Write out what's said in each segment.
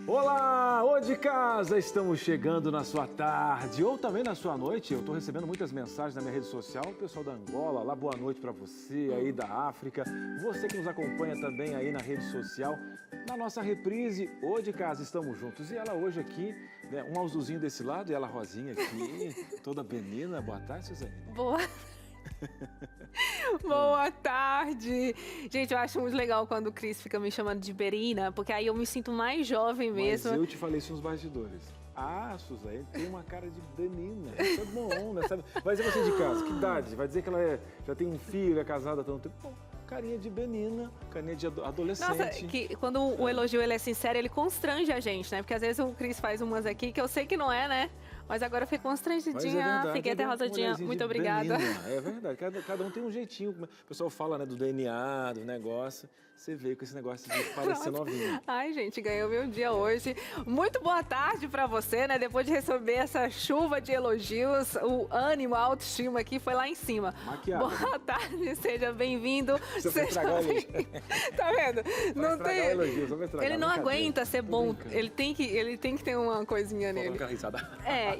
Olá, ô de casa, estamos chegando na sua tarde ou também na sua noite. Eu estou recebendo muitas mensagens na minha rede social, o pessoal da Angola, lá boa noite para você, aí da África, você que nos acompanha também aí na rede social, na nossa reprise, ô de casa, estamos juntos. E ela hoje aqui, né, um azulzinho desse lado e ela rosinha aqui, toda benina. Boa tarde, Suzane. Boa tarde! Gente, eu acho muito legal quando o Cris fica me chamando de Berina, porque aí eu me sinto mais jovem mesmo. Mas eu te falei isso nos bastidores. Ah, Suzane tem uma cara de menina, isso é bom, né? Sabe? Vai dizer você de casa, que idade? Vai dizer que ela já tem um filho, é casada há tanto tempo? Pô, carinha de menina, carinha de adolescente. Nossa, que quando o elogio ele é sincero, ele constrange a gente, né? Porque às vezes o Cris faz umas aqui que eu sei que não é, né? Mas agora eu fiquei constrangidinha, fiquei até rosadinha. Muito obrigada. É verdade, cada um tem um jeitinho. O pessoal fala, né, do DNA, do negócio. Você veio com esse negócio de parecer novinha. Ai, gente, ganhou meu dia hoje. Muito boa tarde pra você, né? Depois de receber essa chuva de elogios, o ânimo, a autoestima aqui foi lá em cima. Maquiada. Boa tarde, seja bem-vindo. Você vai estragar o elogio. Tá vendo? Não tem. Elogio, vai estragar. Ele não aguenta ser bom. Ele tem que ter uma coisinha nele.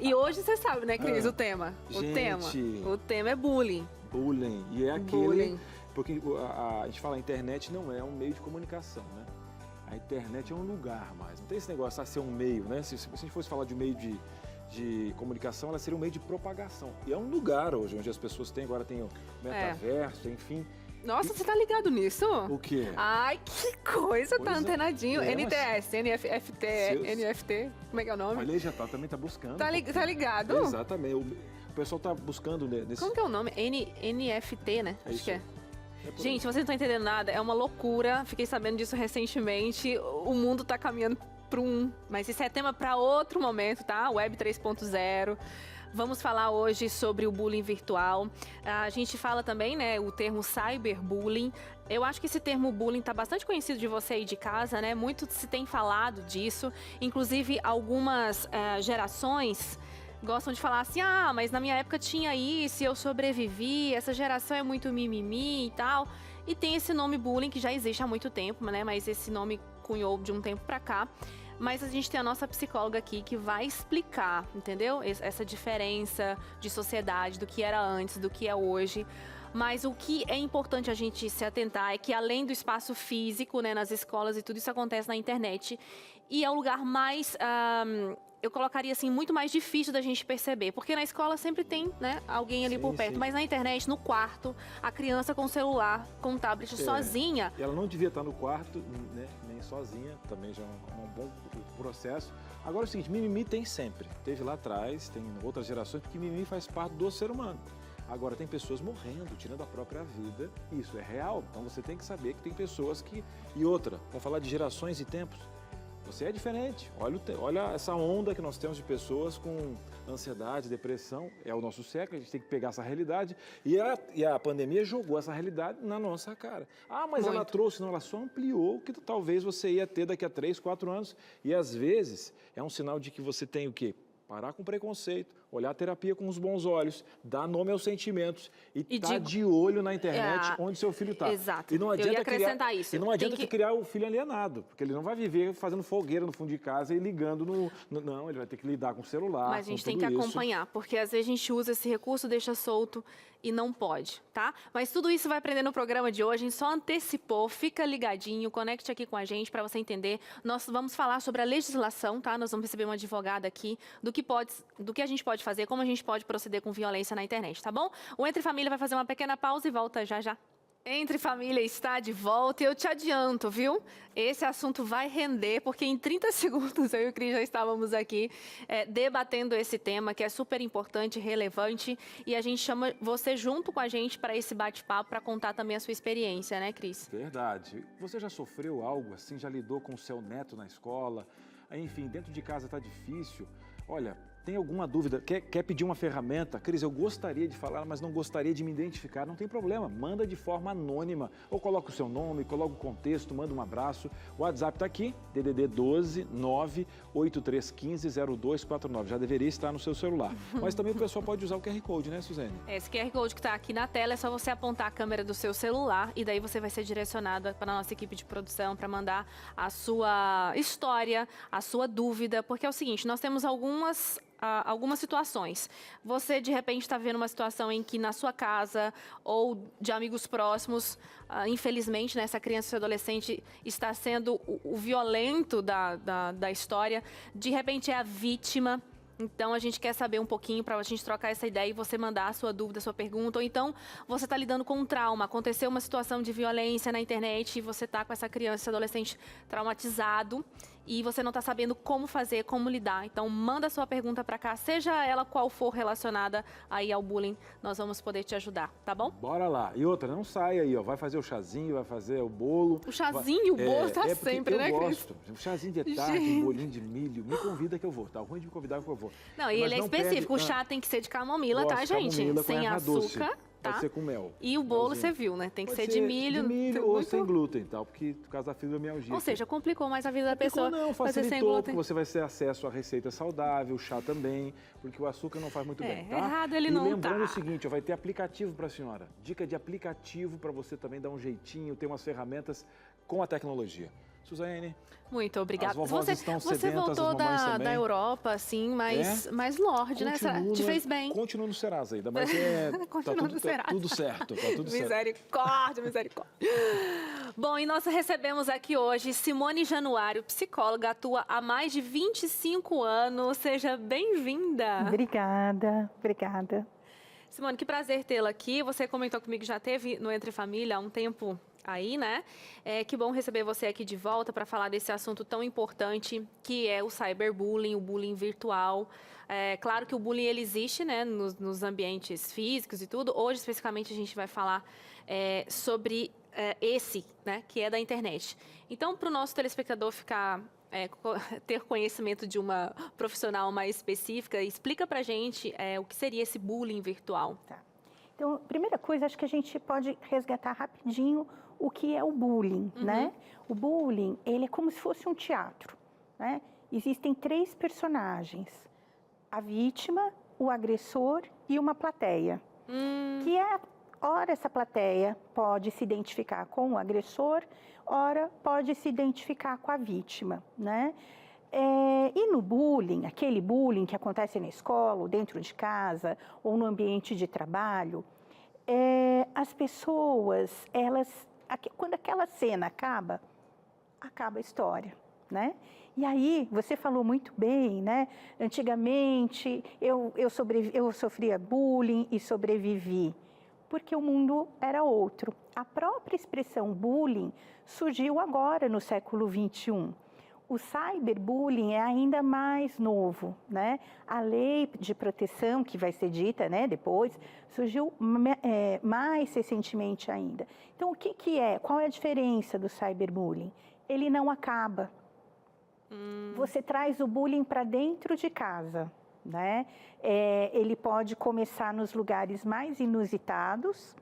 E hoje você sabe, né, Cris, o tema. Gente, o tema é bullying. Bullying. E é aquele... Bullying. Porque a gente fala, a internet não é um meio de comunicação, né? A internet é um lugar mais. Não tem esse negócio de ser um meio, né? Se a gente fosse falar de meio de comunicação, ela seria um meio de propagação. E é um lugar hoje, onde as pessoas têm, agora tem o metaverso, enfim. Nossa, você tá ligado nisso? O quê? Ai, que coisa, tá antenadinho. É, NTS, NFT, NFT, como é que é o nome? Olha, já também tá buscando. Tá ligado? Exatamente. O pessoal tá buscando nesse... Como que é o nome? NFT, né? Acho que é. Gente, vocês não estão entendendo nada, é uma loucura. Fiquei sabendo disso recentemente. O mundo tá caminhando para mas isso é tema para outro momento, tá? Web 3.0. Vamos falar hoje sobre o bullying virtual. A gente fala também, né, o termo cyberbullying. Eu acho que esse termo bullying está bastante conhecido de você aí de casa, né? Muito se tem falado disso. Inclusive, algumas gerações gostam de falar assim, mas na minha época tinha isso, eu sobrevivi, essa geração é muito mimimi e tal. E tem esse nome bullying que já existe há muito tempo, né? Mas esse nome cunhou de um tempo pra cá. Mas a gente tem a nossa psicóloga aqui que vai explicar, entendeu? Essa diferença de sociedade, do que era antes, do que é hoje. Mas o que é importante a gente se atentar é que além do espaço físico, né, nas escolas e tudo isso acontece na internet. E é o lugar mais... eu colocaria assim, muito mais difícil da gente perceber, porque na escola sempre tem, né, alguém ali por perto, mas na internet, no quarto, a criança com o celular, com o tablet sozinha. E ela não devia estar no quarto, né, nem sozinha, também já é um bom processo. Agora é o seguinte, mimimi tem sempre, teve lá atrás, tem outras gerações, porque mimimi faz parte do ser humano. Agora tem pessoas morrendo, tirando a própria vida, isso é real, então você tem que saber que tem pessoas que... E outra, vamos falar de gerações e tempos. Você é diferente. Olha essa onda que nós temos de pessoas com ansiedade, depressão. É o nosso século, a gente tem que pegar essa realidade. E a pandemia jogou essa realidade na nossa cara. Mas ela trouxe, não, ela só ampliou o que talvez você ia ter daqui a 3, 4 anos. E às vezes é um sinal de que você tem o quê? Parar com preconceito, olhar a terapia com os bons olhos, dar nome aos sentimentos e estar de olho na internet onde seu filho está. Exato. E não adianta eu ia acrescentar isso. E não adianta criar o filho alienado, porque ele não vai viver fazendo fogueira no fundo de casa e ligando Não, ele vai ter que lidar com o celular. Mas a gente tem que acompanhar, porque às vezes a gente usa esse recurso, deixa solto e não pode, tá? Mas tudo isso vai aprender no programa de hoje, a gente só antecipou, fica ligadinho, conecte aqui com a gente para você entender. Nós vamos falar sobre a legislação, tá? Nós vamos receber uma advogada aqui do que a gente pode fazer, como a gente pode proceder com violência na internet, tá bom? O Entre Família vai fazer uma pequena pausa e volta já já. Entre Família está de volta e eu te adianto, viu? Esse assunto vai render, porque em 30 segundos eu e o Cris já estávamos aqui debatendo esse tema, que é super importante, relevante, e a gente chama você junto com a gente para esse bate-papo, para contar também a sua experiência, né, Cris? Verdade. Você já sofreu algo assim, já lidou com o seu neto na escola? Enfim, dentro de casa está difícil? Olha, Tem alguma dúvida? Quer pedir uma ferramenta? Cris, eu gostaria de falar, mas não gostaria de me identificar. Não tem problema, manda de forma anônima. Ou coloca o seu nome, coloca o contexto, manda um abraço. O WhatsApp está aqui, DDD 12 98315 0249. Já deveria estar no seu celular. Mas também o pessoal pode usar o QR Code, né, Suzane? Esse QR Code que está aqui na tela é só você apontar a câmera do seu celular e daí você vai ser direcionado para a nossa equipe de produção para mandar a sua história, a sua dúvida, porque é o seguinte, nós temos algumas situações. Você, de repente, está vendo uma situação em que na sua casa ou de amigos próximos, infelizmente, né, essa criança ou adolescente está sendo o violento da história, de repente é a vítima. Então, a gente quer saber um pouquinho para a gente trocar essa ideia e você mandar a sua dúvida, a sua pergunta. Ou então, você está lidando com um trauma, aconteceu uma situação de violência na internet e você está com essa criança, esse adolescente traumatizado e você não está sabendo como fazer, como lidar. Então, manda a sua pergunta para cá, seja ela qual for relacionada aí ao bullying, nós vamos poder te ajudar, tá bom? Bora lá. E outra, não sai aí, ó. Vai fazer o chazinho, vai fazer o bolo. O chazinho e o bolo tá sempre, né, Cris? Eu gosto. Um chazinho de tarde, um bolinho de milho. Me convida que eu vou, tá? Ruim de me convidar que eu vou. Não, e ele é específico. O chá tem que ser de camomila, tá, gente? Sem açúcar. Tá? Pode ser com mel. E o bolo, você viu, né? Tem que ser de milho. De milho ou sem glúten, tal, porque por causa da fibromialgia. Ou seja, complicou mais a vida da pessoa. Não, fazer sem facilitou, glúten. porque você vai ter acesso a receita saudável, o chá também, porque o açúcar não faz muito bem, tá? Errado ele não tá. E lembrando o seguinte, ó, vai ter aplicativo para a senhora. Dica de aplicativo para você também dar um jeitinho, ter umas ferramentas com a tecnologia. Suzane. Muito obrigada. As vovós estão sedentas, você voltou as mamães também. da Europa, assim, mais lorde, né? Te fez bem. Continua no Serasa ainda, mas tá tudo certo. Tá tudo certo. Misericórdia. Bom, e nós recebemos aqui hoje Simone Januário, psicóloga, atua há mais de 25 anos. Seja bem-vinda. Obrigada. Simone, que prazer tê-la aqui. Você comentou comigo que já teve no Entre Família há um tempo aí, né? Que bom receber você aqui de volta para falar desse assunto tão importante que é o cyberbullying, o bullying virtual. Claro que o bullying ele existe, né, nos ambientes físicos e tudo. Hoje, especificamente, a gente vai falar sobre esse, né, que é da internet. Então, para o nosso telespectador ter conhecimento de uma profissional mais específica, explica para a gente o que seria esse bullying virtual. Tá. Então, primeira coisa, acho que a gente pode resgatar rapidinho o que é o bullying, né? O bullying, ele é como se fosse um teatro, né? Existem 3 personagens, a vítima, o agressor e uma plateia. Que ora essa plateia pode se identificar com o agressor, ora pode se identificar com a vítima, né? E no bullying, aquele bullying que acontece na escola, ou dentro de casa, ou no ambiente de trabalho, as pessoas, quando aquela cena acaba a história, né? E aí, você falou muito bem, né? Antigamente, eu sofria bullying e sobrevivi, porque o mundo era outro. A própria expressão bullying surgiu agora, no século XXI. O cyberbullying é ainda mais novo, né? A lei de proteção, que vai ser dita, né, depois, surgiu mais recentemente ainda. Então, qual é a diferença do cyberbullying? Ele não acaba. Você traz o bullying para dentro de casa, né? Ele pode começar nos lugares mais inusitados,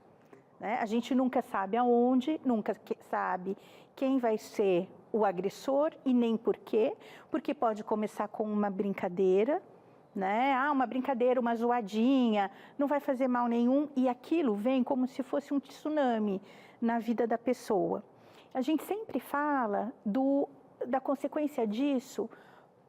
né? A gente nunca sabe aonde, nunca sabe quem vai ser o agressor e nem por quê, porque pode começar com uma brincadeira, né? Uma brincadeira, uma zoadinha, não vai fazer mal nenhum, e aquilo vem como se fosse um tsunami na vida da pessoa. A gente sempre fala da consequência disso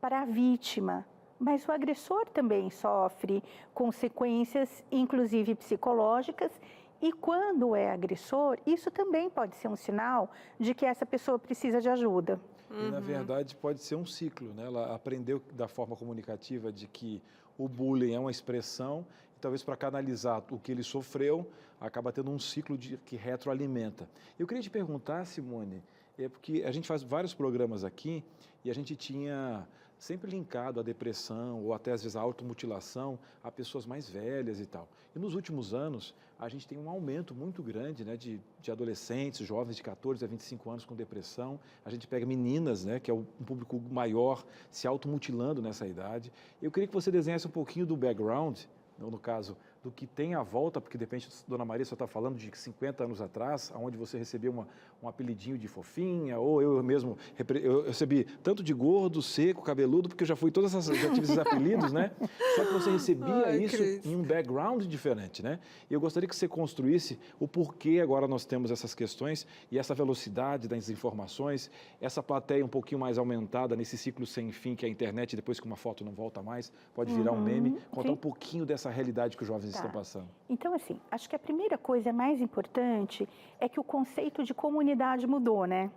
para a vítima, mas o agressor também sofre consequências, inclusive psicológicas. E quando é agressor, isso também pode ser um sinal de que essa pessoa precisa de ajuda. E, na verdade, pode ser um ciclo, né? Ela aprendeu da forma comunicativa de que o bullying é uma expressão, e talvez para canalizar o que ele sofreu, acaba tendo um ciclo que retroalimenta. Eu queria te perguntar, Simone, porque a gente faz vários programas aqui e a gente tinha sempre linkado à depressão ou até às vezes à automutilação a pessoas mais velhas e tal. E nos últimos anos, a gente tem um aumento muito grande, né, de adolescentes, jovens de 14 a 25 anos com depressão. A gente pega meninas, né, que é um público maior, se automutilando nessa idade. Eu queria que você desenhasse um pouquinho do background, no caso, do que tem à volta, porque de repente Dona Maria só está falando de 50 anos atrás, onde você recebeu um apelidinho de fofinha, ou eu mesmo eu recebi tanto de gordo, seco, cabeludo, porque eu já tive esses apelidos, né? Só que você recebia isso em um background diferente, né? E eu gostaria que você construísse o porquê agora nós temos essas questões e essa velocidade das informações, essa plateia um pouquinho mais aumentada nesse ciclo sem fim que é a internet, depois que uma foto não volta mais, pode virar um meme, contar um pouquinho dessa realidade que os jovens estão passando. Então, assim, acho que a primeira coisa mais importante é que o conceito de comunidade mudou, né?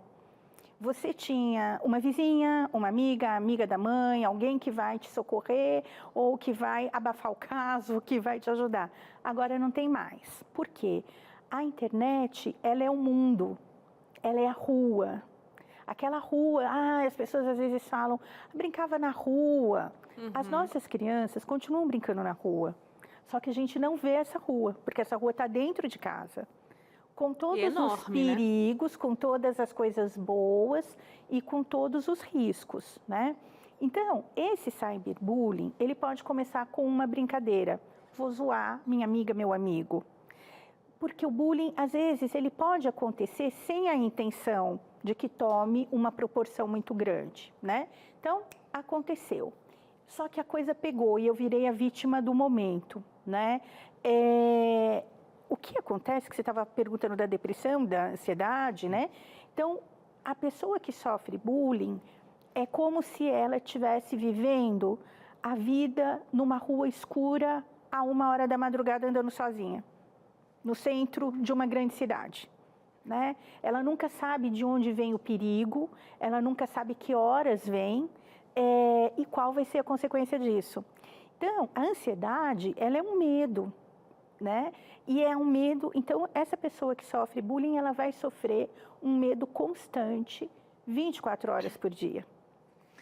Você tinha uma vizinha, uma amiga, amiga da mãe, alguém que vai te socorrer ou que vai abafar o caso, que vai te ajudar. Agora não tem mais. Por quê? A internet, ela é o mundo, ela é a rua. Aquela rua, as pessoas às vezes falam, brincava na rua. As nossas crianças continuam brincando na rua. Só que a gente não vê essa rua, porque essa rua está dentro de casa. Com todos os perigos, né? Com todas as coisas boas e com todos os riscos, né? Então, esse cyberbullying, ele pode começar com uma brincadeira. Vou zoar minha amiga, meu amigo. Porque o bullying, às vezes, ele pode acontecer sem a intenção de que tome uma proporção muito grande, né? Então, aconteceu. Só que a coisa pegou e eu virei a vítima do momento, né? O que acontece, que você estava perguntando da depressão, da ansiedade, né? Então, a pessoa que sofre bullying é como se ela estivesse vivendo a vida numa rua escura a 1h da madrugada andando sozinha, no centro de uma grande cidade, né? Ela nunca sabe de onde vem o perigo, ela nunca sabe que horas vem, e qual vai ser a consequência disso. Então, a ansiedade, ela é um medo, né? E é um medo, então essa pessoa que sofre bullying, ela vai sofrer um medo constante, 24 horas por dia.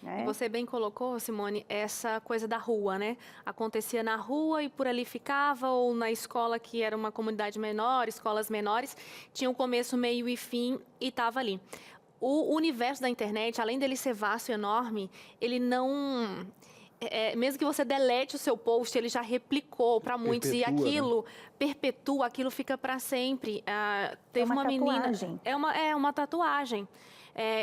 Né? Você bem colocou, Simone, essa coisa da rua, né? Acontecia na rua e por ali ficava, ou na escola que era uma comunidade menor, escolas menores, tinha um começo, meio e fim e estava ali. O universo da internet, além dele ser vasto e enorme, ele não... mesmo que você delete o seu post, ele já replicou para muitos. E aquilo, né? Perpetua, aquilo fica para sempre. Teve uma menina... É uma tatuagem.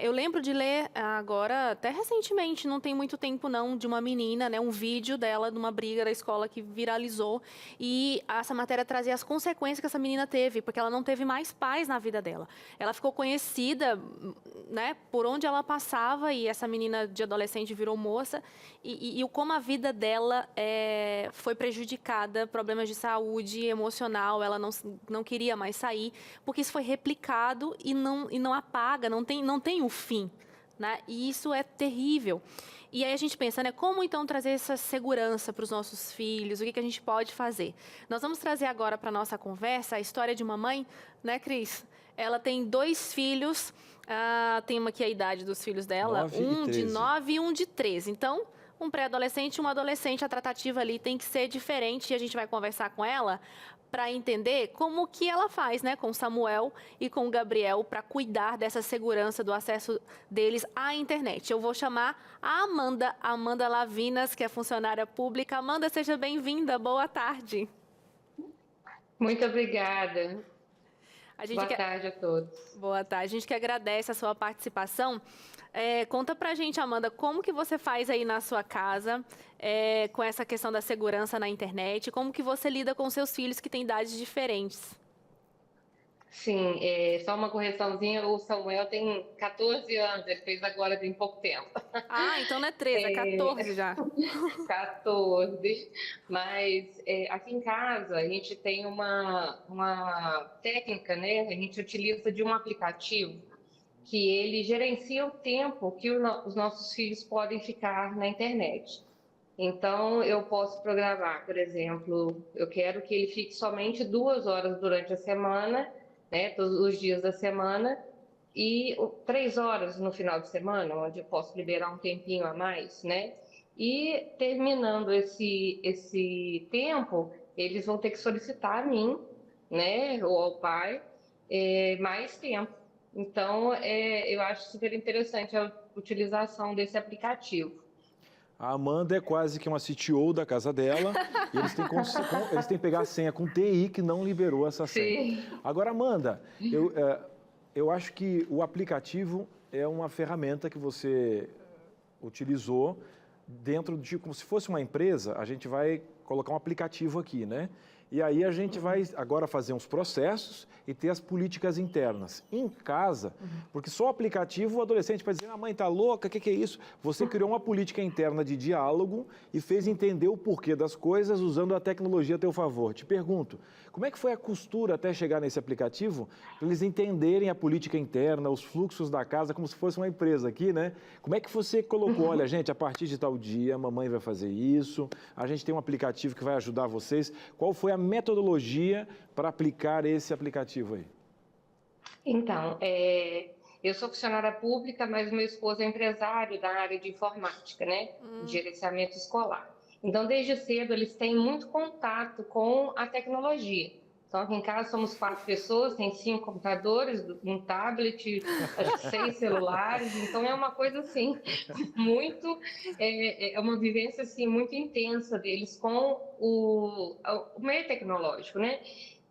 Eu lembro de ler agora, até recentemente, não tem muito tempo não, de uma menina, né, um vídeo dela de uma briga da escola que viralizou. E essa matéria trazia as consequências que essa menina teve, porque ela não teve mais paz na vida dela. Ela ficou conhecida, né, por onde ela passava, e essa menina de adolescente virou moça. E como a vida dela foi prejudicada, problemas de saúde emocional, ela não queria mais sair, porque isso foi replicado e não apaga, não tem o fim, né? E isso é terrível. E aí a gente pensa, né, como então trazer essa segurança para os nossos filhos, o que a gente pode fazer? Nós vamos trazer agora para a nossa conversa a história de uma mãe, né, Cris? Ela tem 2 filhos, tem aqui a idade dos filhos dela, um de 9 e um de 13. Então, um pré-adolescente e uma adolescente, a tratativa ali tem que ser diferente, e a gente vai conversar com ela para entender como que ela faz, né, com o Samuel e com o Gabriel, para cuidar dessa segurança do acesso deles à internet. Eu vou chamar a Amanda Lavinas, que é funcionária pública. Amanda, seja bem-vinda, boa tarde. Muito obrigada. Boa tarde a todos. Boa tarde, a gente que agradece a sua participação. Conta pra gente, Amanda, como que você faz aí na sua casa com essa questão da segurança na internet? Como que você lida com seus filhos que têm idades diferentes? Sim, só uma correçãozinha, o Samuel tem 14 anos, ele fez agora tem pouco tempo. Então não é 13, é 14 já. 14, mas aqui em casa a gente tem uma técnica, né? A gente utiliza de um aplicativo que ele gerencia o tempo que os nossos filhos podem ficar na internet. Então, eu posso programar, por exemplo, eu quero que ele fique somente 2 horas durante a semana, né, todos os dias da semana, e 3 horas no final de semana, onde eu posso liberar um tempinho a mais, né? E terminando esse tempo, eles vão ter que solicitar a mim, né, ou ao pai, mais tempo. Então, eu acho super interessante a utilização desse aplicativo. A Amanda é quase que uma CTO da casa dela e eles têm que pegar a senha com TI que não liberou essa senha. Sim. Agora, Amanda, eu acho que o aplicativo é uma ferramenta que você utilizou dentro de, como se fosse uma empresa, a gente vai colocar um aplicativo aqui, né? E aí a gente vai agora fazer uns processos e ter as políticas internas. Em casa, porque só o aplicativo o adolescente vai dizer, a mãe tá louca, o que é isso? Você criou uma política interna de diálogo e fez entender o porquê das coisas usando a tecnologia a teu favor. Te pergunto, como é que foi a costura até chegar nesse aplicativo para eles entenderem a política interna, os fluxos da casa, como se fosse uma empresa aqui, né? Como é que você colocou, olha, gente, a partir de tal dia, a mamãe vai fazer isso, a gente tem um aplicativo que vai ajudar vocês. Qual foi a metodologia para aplicar esse aplicativo aí? Então, eu sou funcionária pública, mas meu esposo é empresário da área de informática, né? De gerenciamento escolar. Então, desde cedo, eles têm muito contato com a tecnologia. Então, aqui em casa somos 4 pessoas, tem 5 computadores, um tablet, acho que 6 celulares. Então, é uma coisa, assim, muito... É uma vivência, assim, muito intensa deles com o meio tecnológico, né?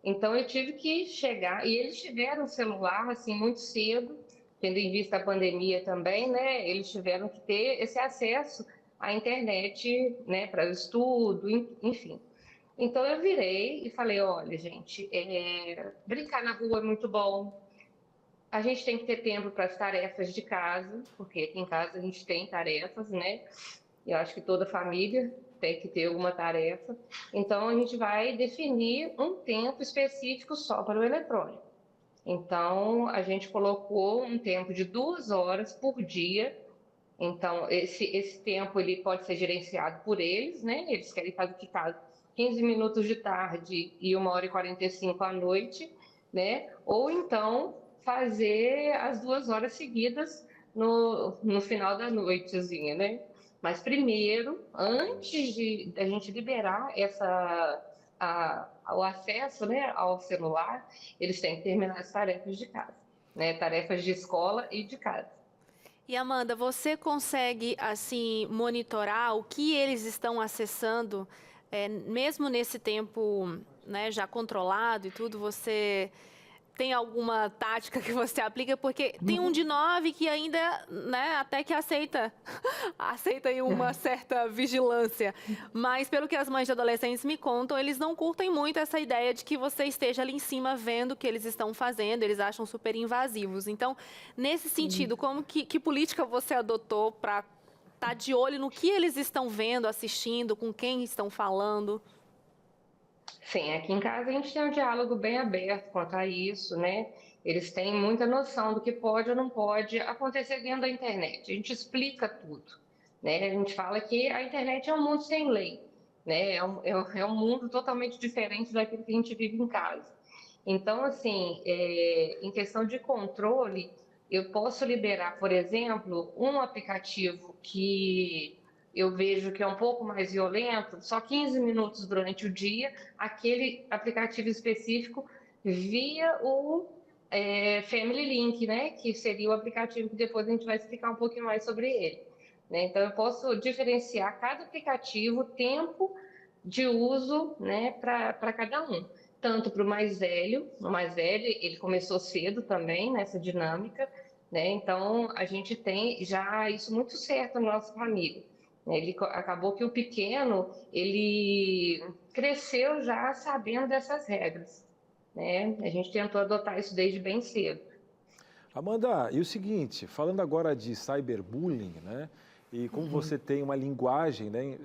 Então, eu tive que chegar... E eles tiveram celular, assim, muito cedo, tendo em vista a pandemia também, né? Eles tiveram que ter esse acesso à internet, né? Para o estudo, enfim. Então, eu virei e falei, olha, gente, brincar na rua é muito bom. A gente tem que ter tempo para as tarefas de casa, porque aqui em casa a gente tem tarefas, né? Eu acho que toda família tem que ter uma tarefa. Então, a gente vai definir um tempo específico só para o eletrônico. Então, a gente colocou um tempo de 2 horas por dia. Então, esse tempo ele pode ser gerenciado por eles, né? Eles querem fazer de casa 15 minutos de tarde e 1h45 à noite, né? Ou então fazer as 2 horas seguidas no final da noitezinha, né? Mas primeiro, antes da gente liberar o acesso, né, ao celular, eles têm que terminar as tarefas de casa, né? Tarefas de escola e de casa. E Amanda, você consegue assim monitorar o que eles estão acessando, mesmo nesse tempo, né, já controlado e tudo? Você tem alguma tática que você aplica? Porque tem um de 9 que ainda, né, até que aceita aí uma certa vigilância. Mas pelo que as mães de adolescentes me contam, eles não curtem muito essa ideia de que você esteja ali em cima vendo o que eles estão fazendo, eles acham super invasivos. Então, nesse sentido, que política você adotou para estar de olho no que eles estão vendo, assistindo, com quem estão falando? Sim, aqui em casa a gente tem um diálogo bem aberto quanto a isso, né? Eles têm muita noção do que pode ou não pode acontecer dentro da internet. A gente explica tudo, né? A gente fala que a internet é um mundo sem lei, né? É um mundo totalmente diferente daquilo que a gente vive em casa. Então, assim, em questão de controle, eu posso liberar, por exemplo, um aplicativo que eu vejo que é um pouco mais violento, só 15 minutos durante o dia, aquele aplicativo específico via o Family Link, né? Que seria o aplicativo que depois a gente vai explicar um pouquinho mais sobre ele, né? Então, eu posso diferenciar cada aplicativo, tempo de uso, né, para cada um. Tanto para o mais velho, ele começou cedo também nessa dinâmica, né? Então, a gente tem já isso muito certo na nossa família. Acabou que o pequeno, ele cresceu já sabendo dessas regras, né? A gente tentou adotar isso desde bem cedo. Amanda, e o seguinte, falando agora de cyberbullying, né? E como você tem uma linguagem, né,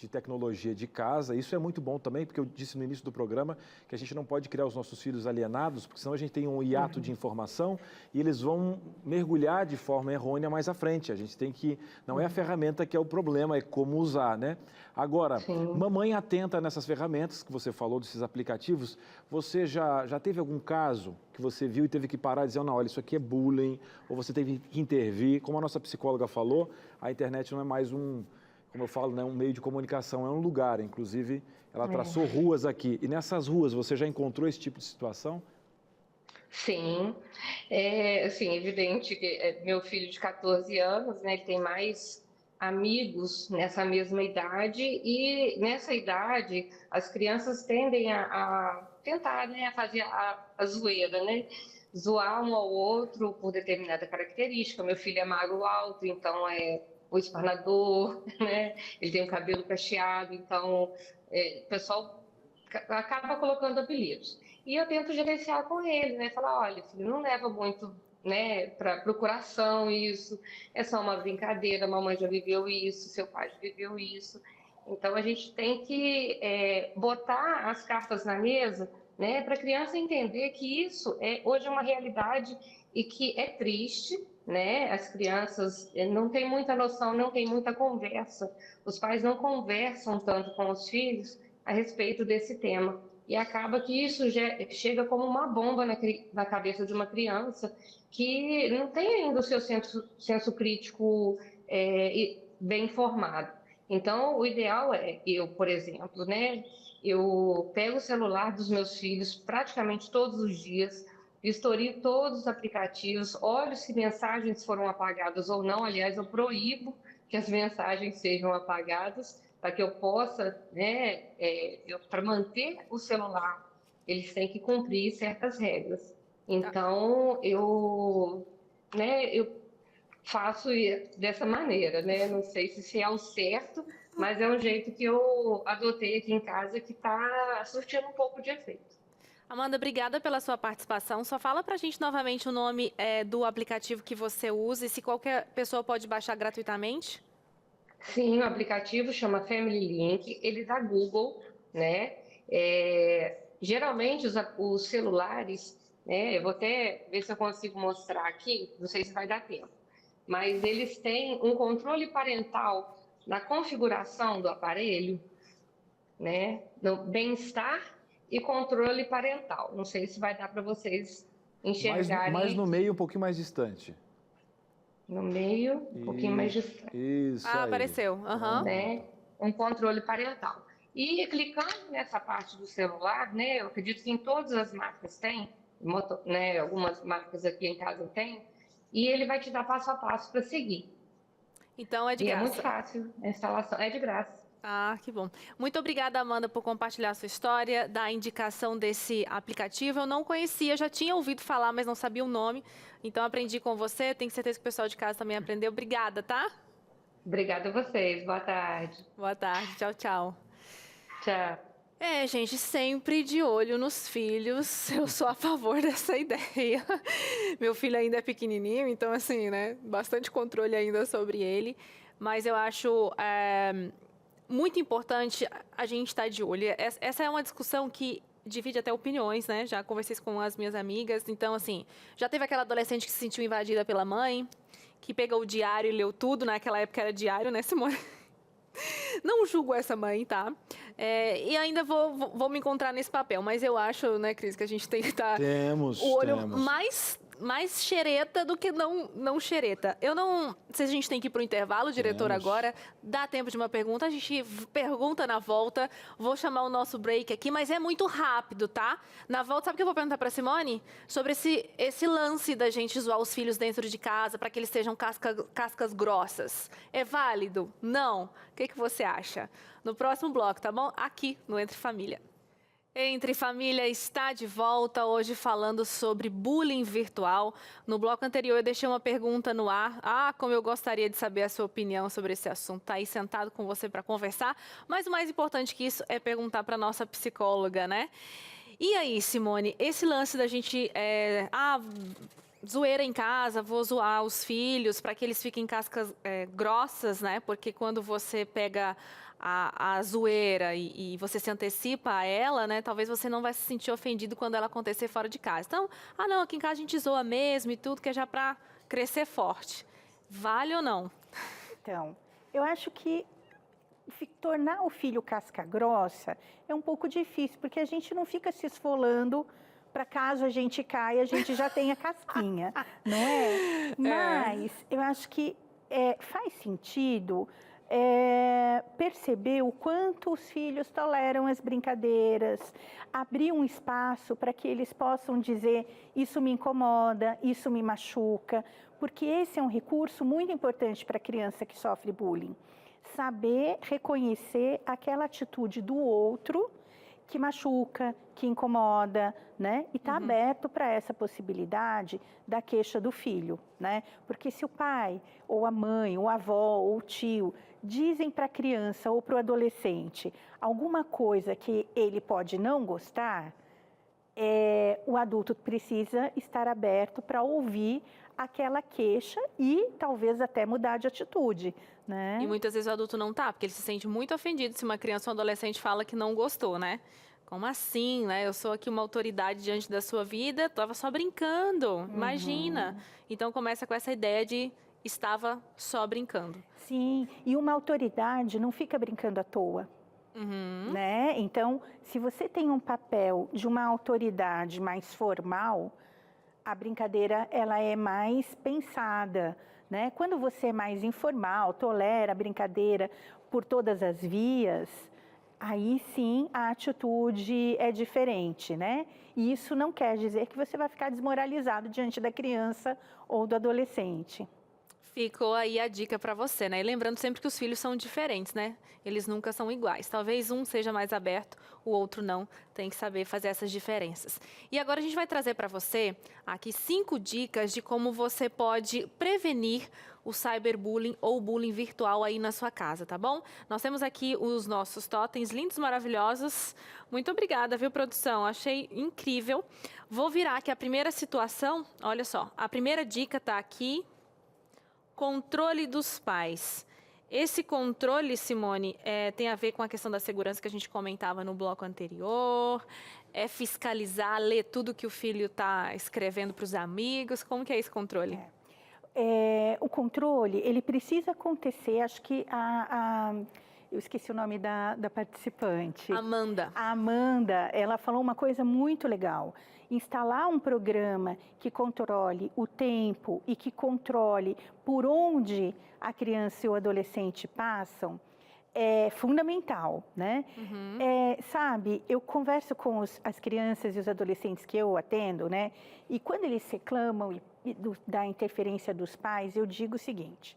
de tecnologia de casa. Isso é muito bom também, porque eu disse no início do programa que a gente não pode criar os nossos filhos alienados, porque senão a gente tem um hiato de informação e eles vão mergulhar de forma errônea mais à frente. A gente tem que... Não é a ferramenta que é o problema, é como usar, né? Agora, mamãe atenta nessas ferramentas que você falou, desses aplicativos, você já teve algum caso que você viu e teve que parar e dizer, não, olha, isso aqui é bullying, ou você teve que intervir? Como a nossa psicóloga falou, a internet não é mais como eu falo, né, um meio de comunicação, é um lugar. Inclusive, ela traçou ruas aqui. E nessas ruas, você já encontrou esse tipo de situação? Sim, é assim, evidente que meu filho de 14 anos, né, ele tem mais amigos nessa mesma idade, e nessa idade as crianças tendem a tentar, né, a fazer a zoeira, né, zoar um ao outro por determinada característica. Meu filho é magro alto, então é o esparnador, né, ele tem o cabelo cacheado, então o pessoal acaba colocando apelidos. E eu tento gerenciar com ele, né? Falar, olha, filho, não leva muito, né, para o coração isso, é só uma brincadeira, a mamãe já viveu isso, seu pai já viveu isso. Então, a gente tem que botar as cartas na mesa, né, para a criança entender que isso hoje é uma realidade e que é triste, né? As crianças não têm muita noção, não têm muita conversa. Os pais não conversam tanto com os filhos a respeito desse tema. E acaba que isso chega como uma bomba na cabeça de uma criança que não tem ainda o seu senso crítico bem formado. Então, o ideal eu, por exemplo, né, eu pego o celular dos meus filhos praticamente todos os dias, vistorio todos os aplicativos, olho se mensagens foram apagadas ou não. Aliás, eu proíbo que as mensagens sejam apagadas, para que eu possa, né, para manter o celular, eles têm que cumprir certas regras. Então, eu faço dessa maneira, né? Não sei se é o certo, mas é um jeito que eu adotei aqui em casa que está surtindo um pouco de efeito. Amanda, obrigada pela sua participação. Só fala pra gente novamente o nome do aplicativo que você usa e se qualquer pessoa pode baixar gratuitamente. Sim, o aplicativo chama Family Link, ele é da Google, né? Geralmente os celulares, né? Eu vou até ver se eu consigo mostrar aqui, não sei se vai dar tempo, mas eles têm um controle parental na configuração do aparelho, né? No bem-estar e controle parental. Não sei se vai dar para vocês enxergarem. Mais no meio, um pouquinho mais distante. No meio, um pouquinho mais distante. Isso aí. Apareceu. Né? Um controle parental. E clicando nessa parte do celular, né? Eu acredito que em todas as marcas tem, né? Algumas marcas aqui em casa tem, e ele vai te dar passo a passo para seguir. Então é de graça. É muito fácil a instalação, é de graça. Ah, que bom. Muito obrigada, Amanda, por compartilhar a sua história, da indicação desse aplicativo. Eu não conhecia, já tinha ouvido falar, mas não sabia o nome. Então, aprendi com você. Tenho certeza que o pessoal de casa também aprendeu. Obrigada, tá? Obrigada a vocês. Boa tarde. Boa tarde. Tchau, tchau. Tchau. Gente, sempre de olho nos filhos. Eu sou a favor dessa ideia. Meu filho ainda é pequenininho, então, assim, né? Bastante controle ainda sobre ele. Mas eu acho... muito importante a gente estar de olho. Essa é uma discussão que divide até opiniões, né? Já conversei com as minhas amigas. Então, assim, já teve aquela adolescente que se sentiu invadida pela mãe, que pegou o diário e leu tudo. Naquela época era diário, né, Simone? Não julgo essa mãe, tá? E ainda vou me encontrar nesse papel. Mas eu acho, né, Cris, que a gente tem que estar... o olho mais xereta do que não xereta. Se a gente tem que ir para o intervalo, diretor, agora, dá tempo de uma pergunta, a gente pergunta na volta, vou chamar o nosso break aqui, mas é muito rápido, tá? Na volta, sabe o que eu vou perguntar para a Simone? Sobre esse lance da gente zoar os filhos dentro de casa para que eles sejam cascas grossas. É válido? Não? O que você acha? No próximo bloco, tá bom? Aqui no Entre Família. Entre Família está de volta, hoje falando sobre bullying virtual. No bloco anterior eu deixei uma pergunta no ar. Como eu gostaria de saber a sua opinião sobre esse assunto. Está aí sentado com você para conversar. Mas o mais importante que isso é perguntar para a nossa psicóloga, né? E aí, Simone, esse lance da gente... zoeira em casa, vou zoar os filhos para que eles fiquem cascas grossas, né? Porque quando você pega a zoeira e você se antecipa a ela, né? Talvez você não vai se sentir ofendido quando ela acontecer fora de casa. Então, não, aqui em casa a gente zoa mesmo e tudo, que é já para crescer forte. Vale ou não? Então, eu acho que tornar o filho casca grossa é um pouco difícil, porque a gente não fica se esfolando para caso a gente caia, a gente já tenha casquinha, não é? Mas eu acho que faz sentido perceber o quanto os filhos toleram as brincadeiras, abrir um espaço para que eles possam dizer isso me incomoda, isso me machuca, porque esse é um recurso muito importante para a criança que sofre bullying. Saber reconhecer aquela atitude do outro que machuca, que incomoda, né? E tá aberto para essa possibilidade da queixa do filho, né? Porque se o pai, ou a mãe, ou a avó, ou o tio dizem para a criança ou para o adolescente alguma coisa que ele pode não gostar, o adulto precisa estar aberto para ouvir aquela queixa e talvez até mudar de atitude, né? E muitas vezes o adulto não tá, porque ele se sente muito ofendido se uma criança ou um adolescente fala que não gostou, né? Como assim, né? Eu sou aqui uma autoridade diante da sua vida, estava só brincando, imagina. Então começa com essa ideia de estava só brincando. Sim, e uma autoridade não fica brincando à toa. Né? Então, se você tem um papel de uma autoridade mais formal, a brincadeira ela é mais pensada, né? Quando você é mais informal, tolera a brincadeira por todas as vias, aí sim a atitude é diferente, né? E isso não quer dizer que você vai ficar desmoralizado diante da criança ou do adolescente. Ficou aí a dica para você, né? E lembrando sempre que os filhos são diferentes, né? Eles nunca são iguais. Talvez um seja mais aberto, o outro não. Tem que saber fazer essas diferenças. E agora a gente vai trazer para você aqui 5 dicas de como você pode prevenir o cyberbullying ou bullying virtual aí na sua casa, tá bom? Nós temos aqui os nossos totens lindos, maravilhosos. Muito obrigada, viu, produção? Achei incrível. Vou virar aqui a primeira situação. Olha só, a primeira dica tá aqui. Controle dos pais. Esse controle, Simone, tem a ver com a questão da segurança que a gente comentava no bloco anterior, fiscalizar, ler tudo que o filho está escrevendo para os amigos. Como que é esse controle? O controle, ele precisa acontecer, acho que eu esqueci o nome da participante. Amanda. A Amanda, ela falou uma coisa muito legal. Instalar um programa que controle o tempo e que controle por onde a criança e o adolescente passam é fundamental, né? Sabe, eu converso com as crianças e os adolescentes que eu atendo, né? E quando eles reclamam da interferência dos pais, eu digo o seguinte: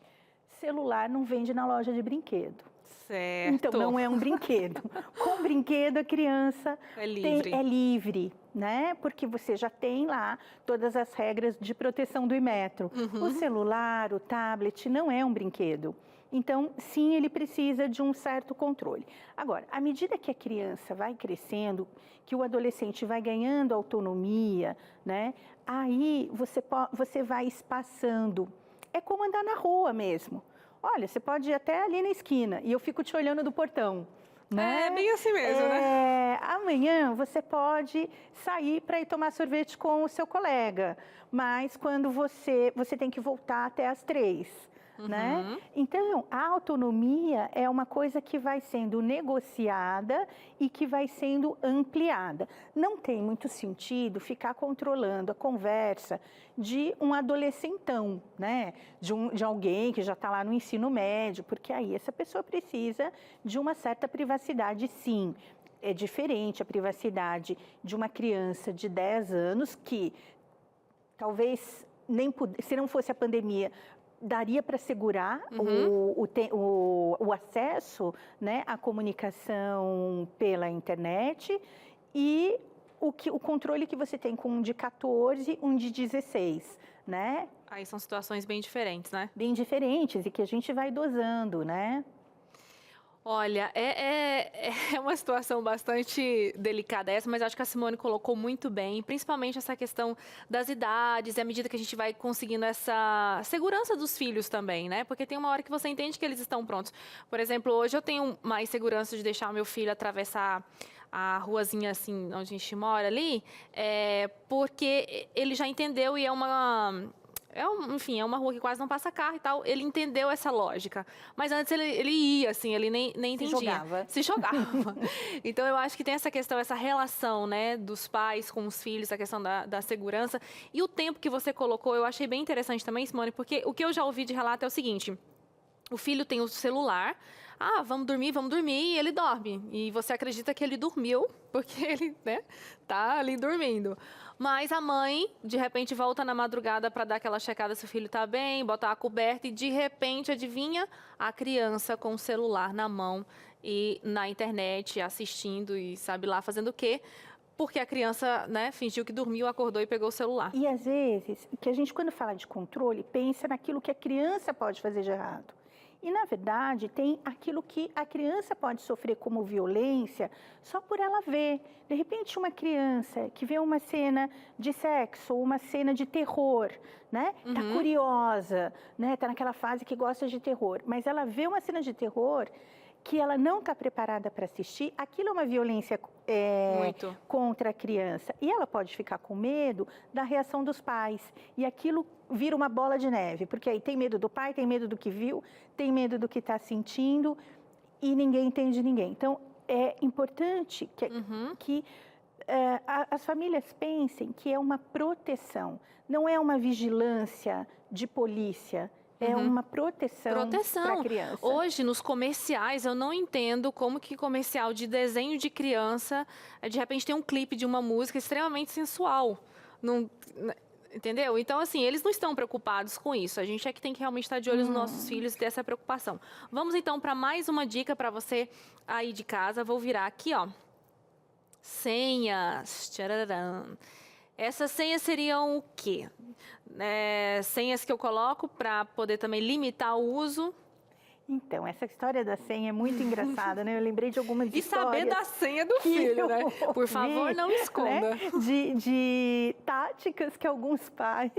celular não vende na loja de brinquedo. Certo. Então, não é um brinquedo. Com brinquedo, a criança é livre, né? Porque você já tem lá todas as regras de proteção do Inmetro. O celular, o tablet, não é um brinquedo. Então, sim, ele precisa de um certo controle. Agora, à medida que a criança vai crescendo, que o adolescente vai ganhando autonomia, né? Aí você vai espaçando. É como andar na rua mesmo. Olha, você pode ir até ali na esquina e eu fico te olhando do portão. Né? É bem assim mesmo, né? Amanhã você pode sair para ir tomar sorvete com o seu colega, mas quando você tem que voltar até às 3. Né? Então, a autonomia é uma coisa que vai sendo negociada e que vai sendo ampliada. Não tem muito sentido ficar controlando a conversa de um adolescentão, né? De alguém que já está lá no ensino médio, porque aí essa pessoa precisa de uma certa privacidade, sim. É diferente a privacidade de uma criança de 10 anos que talvez se não fosse a pandemia, daria para segurar o acesso, né, à comunicação pela internet e o controle que você tem com um de 14, um de 16, né? Aí são situações bem diferentes, né? Bem diferentes e que a gente vai dosando, né? Olha, é uma situação bastante delicada essa, mas acho que a Simone colocou muito bem, principalmente essa questão das idades e à medida que a gente vai conseguindo essa segurança dos filhos também, né? Porque tem uma hora que você entende que eles estão prontos. Por exemplo, hoje eu tenho mais segurança de deixar o meu filho atravessar a ruazinha assim, onde a gente mora ali, porque ele já entendeu e enfim, é uma rua que quase não passa carro e tal. Ele entendeu essa lógica. Mas antes ele ia, assim, ele nem entendia. Se jogava. Então, eu acho que tem essa questão, essa relação, né, dos pais com os filhos, a questão da segurança. E o tempo que você colocou, eu achei bem interessante também, Simone, porque o que eu já ouvi de relato é o seguinte: o filho tem o celular, vamos dormir, e ele dorme. E você acredita que ele dormiu, porque ele, né, tá ali dormindo. Mas a mãe, de repente, volta na madrugada para dar aquela checada se o filho está bem, botar a coberta e, de repente, adivinha? A criança com o celular na mão e na internet, assistindo e sabe lá fazendo o quê? Porque a criança, né, fingiu que dormiu, acordou e pegou o celular. E, às vezes, que a gente, quando fala de controle, pensa naquilo que a criança pode fazer de errado. E, na verdade, tem aquilo que a criança pode sofrer como violência só por ela ver. De repente, uma criança que vê uma cena de sexo ou uma cena de terror, né? Tá curiosa, né? Tá naquela fase que gosta de terror. Mas ela vê uma cena de terror que ela não está preparada para assistir, aquilo é uma violência contra a criança. E ela pode ficar com medo da reação dos pais. E aquilo vira uma bola de neve, porque aí tem medo do pai, tem medo do que viu, tem medo do que está sentindo e ninguém entende ninguém. Então, é importante que as famílias pensem que é uma proteção, não é uma vigilância de polícia. É uma proteção para a criança. Hoje, nos comerciais, eu não entendo como que comercial de desenho de criança, de repente tem um clipe de uma música extremamente sensual. Não, entendeu? Então, assim, eles não estão preocupados com isso. A gente é que tem que realmente estar de olho nos nossos filhos e ter essa preocupação. Vamos, então, para mais uma dica para você aí de casa. Vou virar aqui, ó. Senhas. Tchararam. Essas senhas seriam o quê? Senhas que eu coloco para poder também limitar o uso. Então, essa história da senha é muito engraçada, né? Eu lembrei de algumas histórias. E saber da senha do filho, né? Por favor, não esconda. Né? De táticas que alguns pais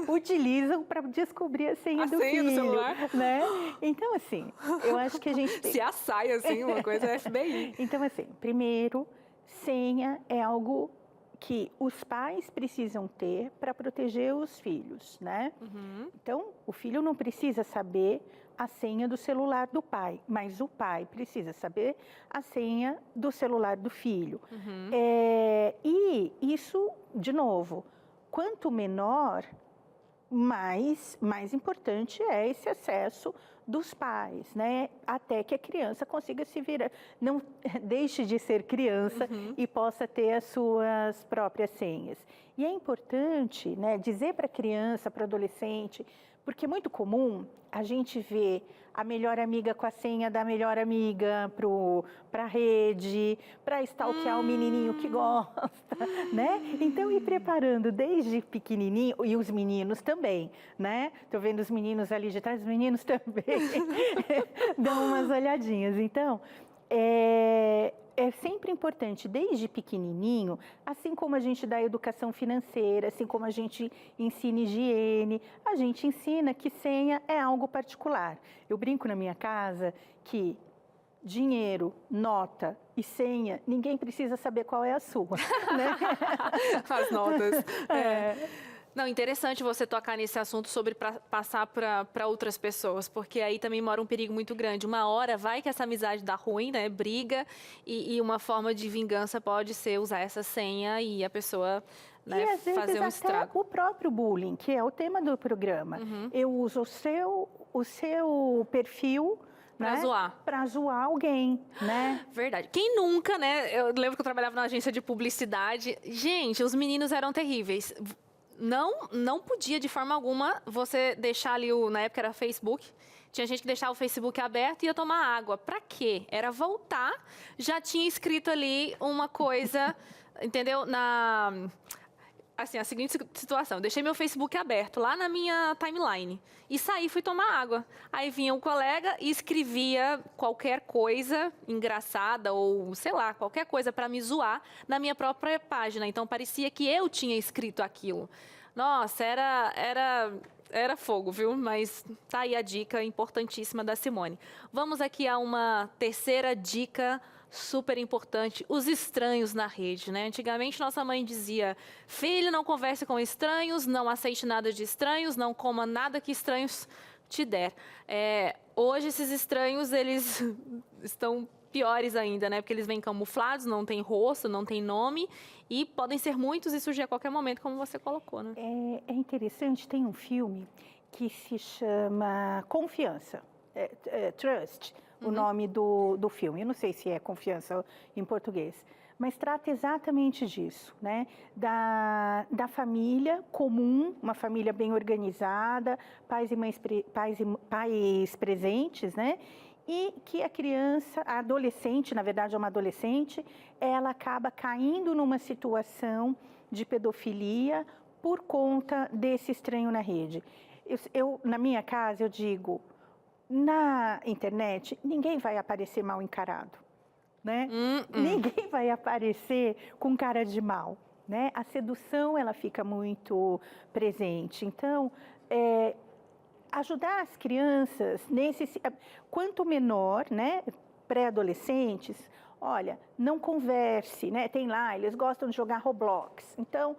utilizam para descobrir a senha do filho. Do celular. Né? Então, assim, eu acho que a gente tem... Se assai, assim, uma coisa é FBI. Então, assim, primeiro, senha é algo que os pais precisam ter para proteger os filhos, né? Então, o filho não precisa saber a senha do celular do pai, mas o pai precisa saber a senha do celular do filho. E isso, de novo, quanto menor, mais importante é esse acesso dos pais, né? Até que a criança consiga se virar, não deixe de ser criança e possa ter as suas próprias senhas. E é importante, né, dizer para a criança, para o adolescente, porque é muito comum a gente ver a melhor amiga com a senha da melhor amiga para a rede, para stalkear o menininho que gosta, né? Então, ir preparando desde pequenininho, e os meninos também, né? Estou vendo os meninos ali de trás, os meninos também dão umas olhadinhas. Então, é sempre importante, desde pequenininho, assim como a gente dá educação financeira, assim como a gente ensina higiene, a gente ensina que senha é algo particular. Eu brinco na minha casa que dinheiro, nota e senha, ninguém precisa saber qual é a sua, né? As notas. Não, interessante você tocar nesse assunto sobre passar para outras pessoas, porque aí também mora um perigo muito grande. Uma hora vai que essa amizade dá ruim, né? Briga, e uma forma de vingança pode ser usar essa senha e a pessoa, né, e, às vezes, fazer um estrago. Até o próprio bullying, que é o tema do programa. Eu uso o seu perfil Pra zoar. Pra zoar alguém, né? Verdade. Quem nunca, né? Eu lembro que eu trabalhava na agência de publicidade. Gente, os meninos eram terríveis. Não podia, de forma alguma, você deixar ali, na época era Facebook, tinha gente que deixava o Facebook aberto e ia tomar água. Pra quê? Era voltar, já tinha escrito ali uma coisa, entendeu? assim, a seguinte situação. Eu deixei meu Facebook aberto lá na minha timeline e saí, fui tomar água. Aí vinha um colega e escrevia qualquer coisa engraçada ou, sei lá, qualquer coisa para me zoar na minha própria página. Então, parecia que eu tinha escrito aquilo. Nossa, era fogo, viu? Mas tá aí a dica importantíssima da Simone. Vamos aqui a uma terceira dica super importante, os estranhos na rede, né? Antigamente, nossa mãe dizia, filho, não converse com estranhos, não aceite nada de estranhos, não coma nada que estranhos te der. Hoje, esses estranhos, eles estão piores ainda, né? Porque eles vêm camuflados, não tem rosto, não tem nome e podem ser muitos e surgir a qualquer momento, como você colocou, né? É interessante, tem um filme que se chama Confiança, Trust, o nome do filme. Eu não sei se é Confiança em português, mas trata exatamente disso, né? Da família comum, uma família bem organizada, pais presentes, né? E que a criança, a adolescente, na verdade é uma adolescente, ela acaba caindo numa situação de pedofilia por conta desse estranho na rede. Na minha casa, eu digo, na internet, ninguém vai aparecer mal encarado, né? Ninguém vai aparecer com cara de mal, né? A sedução, ela fica muito presente. Então, ajudar as crianças, quanto menor, né? Pré-adolescentes, olha, não converse, né? Tem lá, eles gostam de jogar Roblox. Então,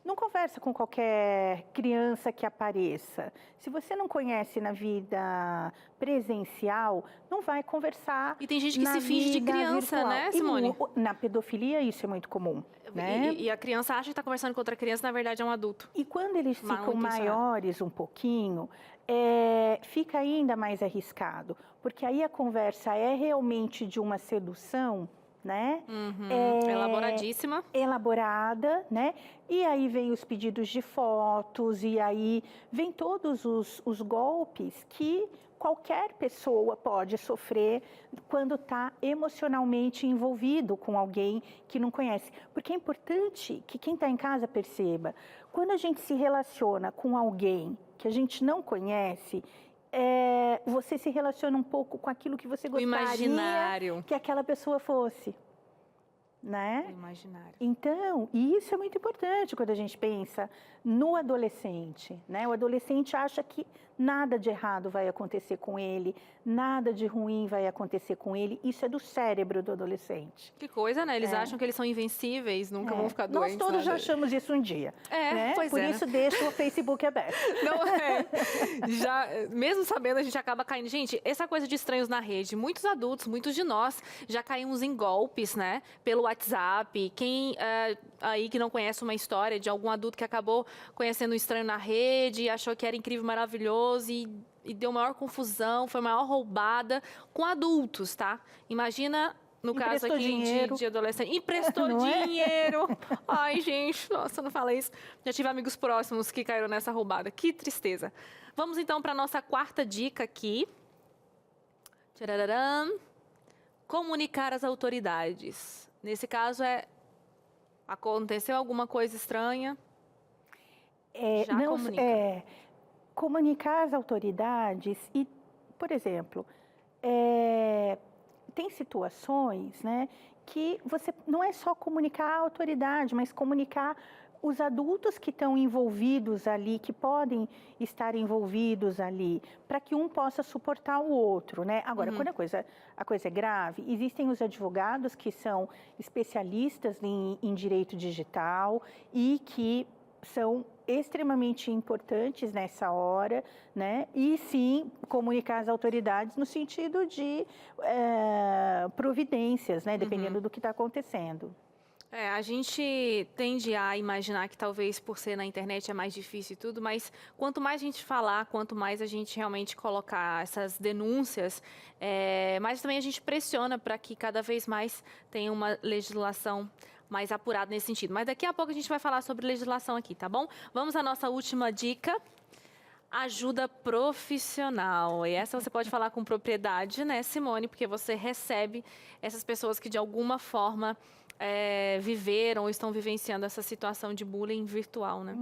não conversa com qualquer criança que apareça. Se você não conhece na vida presencial, não vai conversar. E tem gente que se finge de criança, virtual, né, Simone? E na pedofilia isso é muito comum, né? E a criança acha que está conversando com outra criança, na verdade é um adulto. E quando eles ficam maiores um pouquinho, fica ainda mais arriscado, porque aí a conversa é realmente de uma sedução, né? Elaboradíssima. Elaborada, né? E aí vem os pedidos de fotos, e aí vem todos os golpes que qualquer pessoa pode sofrer quando está emocionalmente envolvido com alguém que não conhece. Porque é importante que quem está em casa perceba, quando a gente se relaciona com alguém que a gente não conhece, você se relaciona um pouco com aquilo que você gostaria que aquela pessoa fosse, né? O imaginário. Então, isso é muito importante quando a gente pensa no adolescente, né? O adolescente acha que nada de errado vai acontecer com ele, nada de ruim vai acontecer com ele. Isso é do cérebro do adolescente. Que coisa, né? Eles acham que eles são invencíveis, nunca vão ficar doentes. Nós todos já achamos isso um dia. Né? Por isso, deixa o Facebook aberto. Não é. Já, mesmo sabendo, a gente acaba caindo. Gente, essa coisa de estranhos na rede, muitos adultos, muitos de nós já caímos em golpes, né? Pelo WhatsApp. Quem aí que não conhece uma história de algum adulto que acabou conhecendo um estranho na rede e achou que era incrível, maravilhoso e deu maior confusão, foi maior roubada com adultos, tá? Imagina, no caso aqui de adolescente, emprestou dinheiro. Ai, gente, nossa, não fala isso. Já tive amigos próximos que caíram nessa roubada. Que tristeza. Vamos então para a nossa quarta dica aqui. Tchararam. Comunicar às autoridades. Nesse caso, aconteceu alguma coisa estranha? Comunicar às autoridades e, por exemplo, tem situações, né, que você não é só comunicar à autoridade, mas comunicar os adultos que estão envolvidos ali, que podem estar envolvidos ali, para que um possa suportar o outro, né? Agora, quando a coisa é grave, existem os advogados que são especialistas em direito digital e que são extremamente importantes nessa hora, né? E sim, comunicar às autoridades no sentido de providências, né? Dependendo do que está acontecendo. A gente tende a imaginar que talvez por ser na internet é mais difícil e tudo, mas quanto mais a gente falar, quanto mais a gente realmente colocar essas denúncias, mais também a gente pressiona para que cada vez mais tenha uma legislação mais apurada nesse sentido. Mas daqui a pouco a gente vai falar sobre legislação aqui, tá bom? Vamos à nossa última dica. Ajuda profissional. E essa você pode falar com propriedade, né, Simone? Porque você recebe essas pessoas que de alguma forma viveram ou estão vivenciando essa situação de bullying virtual, né?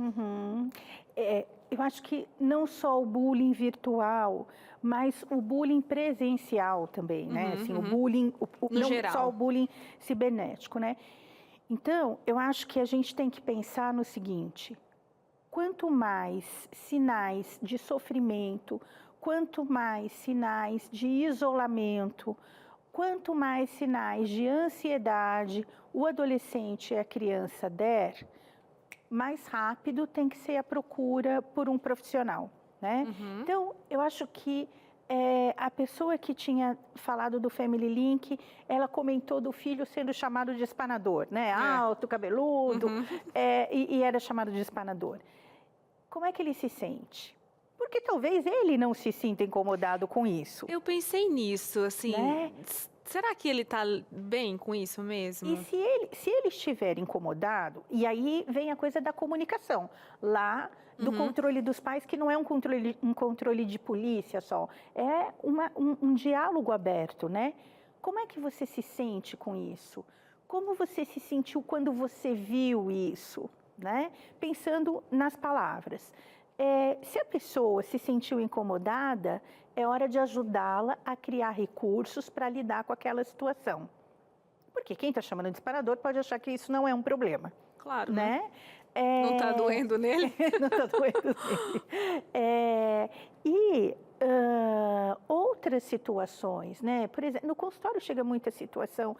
Eu acho que não só o bullying virtual, mas o bullying presencial também, né? Assim, o bullying, No não geral. só o bullying cibernético, né? Então, eu acho que a gente tem que pensar no seguinte: quanto mais sinais de sofrimento, quanto mais sinais de isolamento, quanto mais sinais de ansiedade o adolescente e a criança der, mais rápido tem que ser a procura por um profissional, né? Então, eu acho que a pessoa que tinha falado do Family Link, ela comentou do filho sendo chamado de espanador, né? Alto, cabeludo, e era chamado de espanador. Como é que ele se sente? Porque talvez ele não se sinta incomodado com isso. Eu pensei nisso, assim, né? Será que ele está bem com isso mesmo? E se ele estiver incomodado, e aí vem a coisa da comunicação, lá do controle dos pais, que não é um controle de polícia só, é um diálogo aberto, né? Como é que você se sente com isso? Como você se sentiu quando você viu isso, né? Pensando nas palavras. Se a pessoa se sentiu incomodada, é hora de ajudá-la a criar recursos para lidar com aquela situação. Porque quem está chamando de disparador pode achar que isso não é um problema. Claro, né? Não está doendo nele? Não está doendo nele. Outras situações, né? Por exemplo, no consultório chega muita situação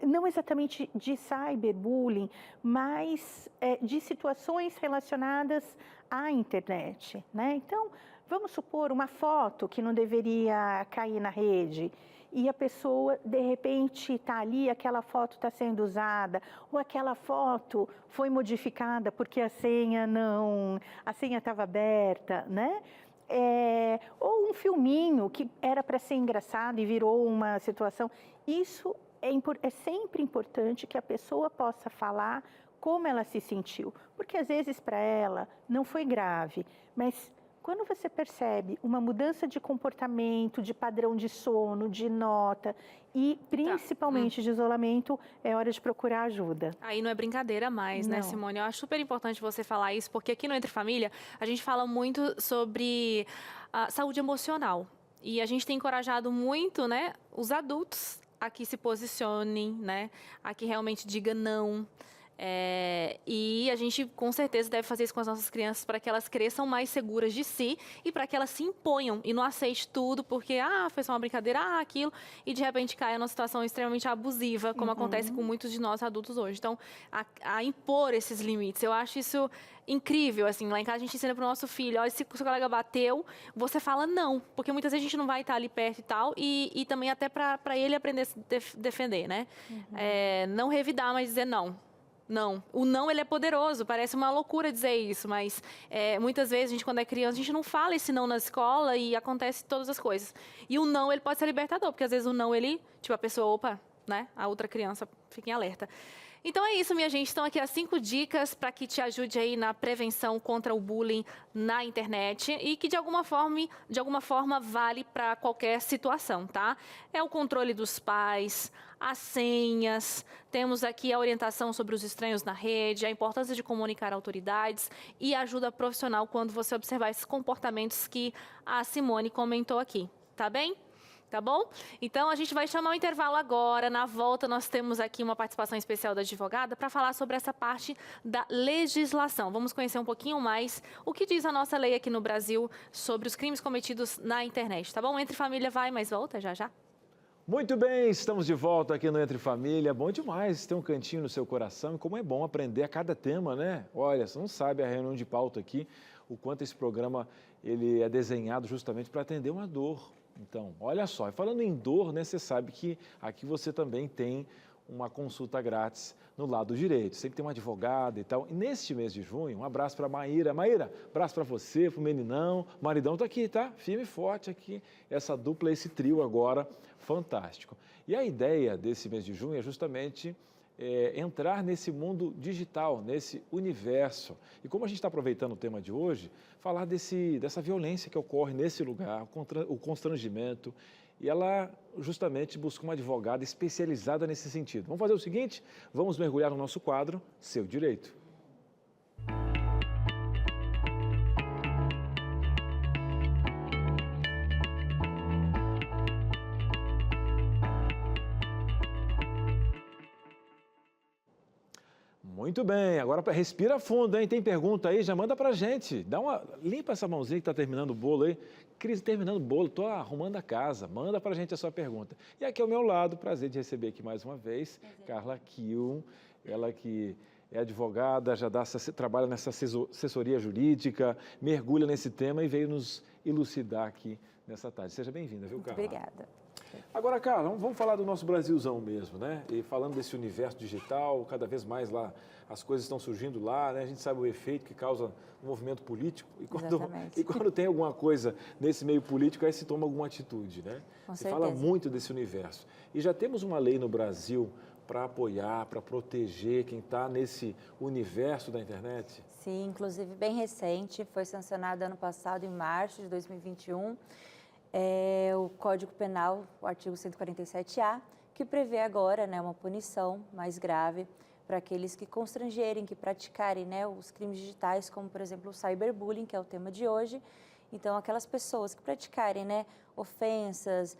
não exatamente de cyberbullying, mas de situações relacionadas à internet, né? Então, vamos supor uma foto que não deveria cair na rede e a pessoa, de repente, está ali, aquela foto está sendo usada, ou aquela foto foi modificada porque a senha estava aberta, né? Ou um filminho que era para ser engraçado e virou uma situação. Isso é sempre importante que a pessoa possa falar como ela se sentiu, porque às vezes para ela não foi grave, mas quando você percebe uma mudança de comportamento, de padrão de sono, de nota e principalmente de isolamento, é hora de procurar ajuda. Aí não é brincadeira mais, né, Simone? Eu acho super importante você falar isso, porque aqui no Entre Família a gente fala muito sobre a saúde emocional. E a gente tem encorajado muito, né, os adultos a que se posicionem, né, a que realmente diga não. E a gente com certeza deve fazer isso com as nossas crianças para que elas cresçam mais seguras de si e para que elas se imponham e não aceitem tudo porque foi só uma brincadeira, aquilo, e de repente caia numa situação extremamente abusiva, como acontece com muitos de nós adultos hoje. Então, a impor esses limites, eu acho isso incrível, assim, lá em casa a gente ensina para o nosso filho, olha, se o seu colega bateu, você fala não, porque muitas vezes a gente não vai estar ali perto e tal, e também até para ele aprender a se defender, né? Não revidar, mas dizer não. Não, o não ele é poderoso, parece uma loucura dizer isso, mas muitas vezes a gente quando é criança, a gente não fala esse não na escola e acontece todas as coisas. E o não ele pode ser libertador, porque às vezes o não ele, tipo a pessoa, opa, né, a outra criança fica em alerta. Então é isso, minha gente, estão aqui as 5 dicas para que te ajude aí na prevenção contra o bullying na internet e que de alguma forma vale para qualquer situação, tá? É o controle dos pais, as senhas, temos aqui a orientação sobre os estranhos na rede, a importância de comunicar autoridades e ajuda profissional quando você observar esses comportamentos que a Simone comentou aqui, tá bem? Tá bom? Então, a gente vai chamar o intervalo agora. Na volta, nós temos aqui uma participação especial da advogada para falar sobre essa parte da legislação. Vamos conhecer um pouquinho mais o que diz a nossa lei aqui no Brasil sobre os crimes cometidos na internet, tá bom? Entre Família vai, mas volta já já. Muito bem, estamos de volta aqui no Entre Família. Bom demais ter um cantinho no seu coração e como é bom aprender a cada tema, né? Olha, você não sabe a reunião de pauta aqui, o quanto esse programa ele é desenhado justamente para atender uma dor. Então, olha só, e falando em dor, né, você sabe que aqui você também tem uma consulta grátis no lado direito. Sempre tem uma advogada e tal. E neste mês de junho, um abraço para a Maíra. Maíra, abraço para você, para o meninão. O maridão está aqui, tá? Firme e forte aqui. Essa dupla, esse trio agora, fantástico. E a ideia desse mês de junho é justamente entrar nesse mundo digital, nesse universo. E como a gente está aproveitando o tema de hoje, falar dessa violência que ocorre nesse lugar, o constrangimento. E ela justamente busca uma advogada especializada nesse sentido. Vamos fazer o seguinte, vamos mergulhar no nosso quadro, Seu Direito. Muito bem, agora respira fundo, hein? Tem pergunta aí? Já manda pra gente. Limpa essa mãozinha que tá terminando o bolo aí. Cris, terminando o bolo, tô arrumando a casa. Manda pra gente a sua pergunta. E aqui ao meu lado, prazer de receber aqui mais uma vez, Carla Kiel, ela que é advogada, já trabalha nessa assessoria jurídica, mergulha nesse tema e veio nos elucidar aqui nessa tarde. Seja bem-vinda, viu, Carla? Obrigada. Agora, Carla, vamos falar do nosso Brasilzão mesmo, né? E falando desse universo digital, cada vez mais lá, as coisas estão surgindo lá, né? A gente sabe o efeito que causa o movimento político. E quando tem alguma coisa nesse meio político, aí se toma alguma atitude, né? Com se certeza. fala muito desse universo. E já temos uma lei no Brasil para apoiar, para proteger quem está nesse universo da internet? Sim, inclusive bem recente, foi sancionada ano passado, em março de 2021, o Código Penal, o artigo 147-A, que prevê agora, né, uma punição mais grave para aqueles que constrangerem, que praticarem, né, os crimes digitais, como, por exemplo, o cyberbullying, que é o tema de hoje. Então, aquelas pessoas que praticarem, né, ofensas,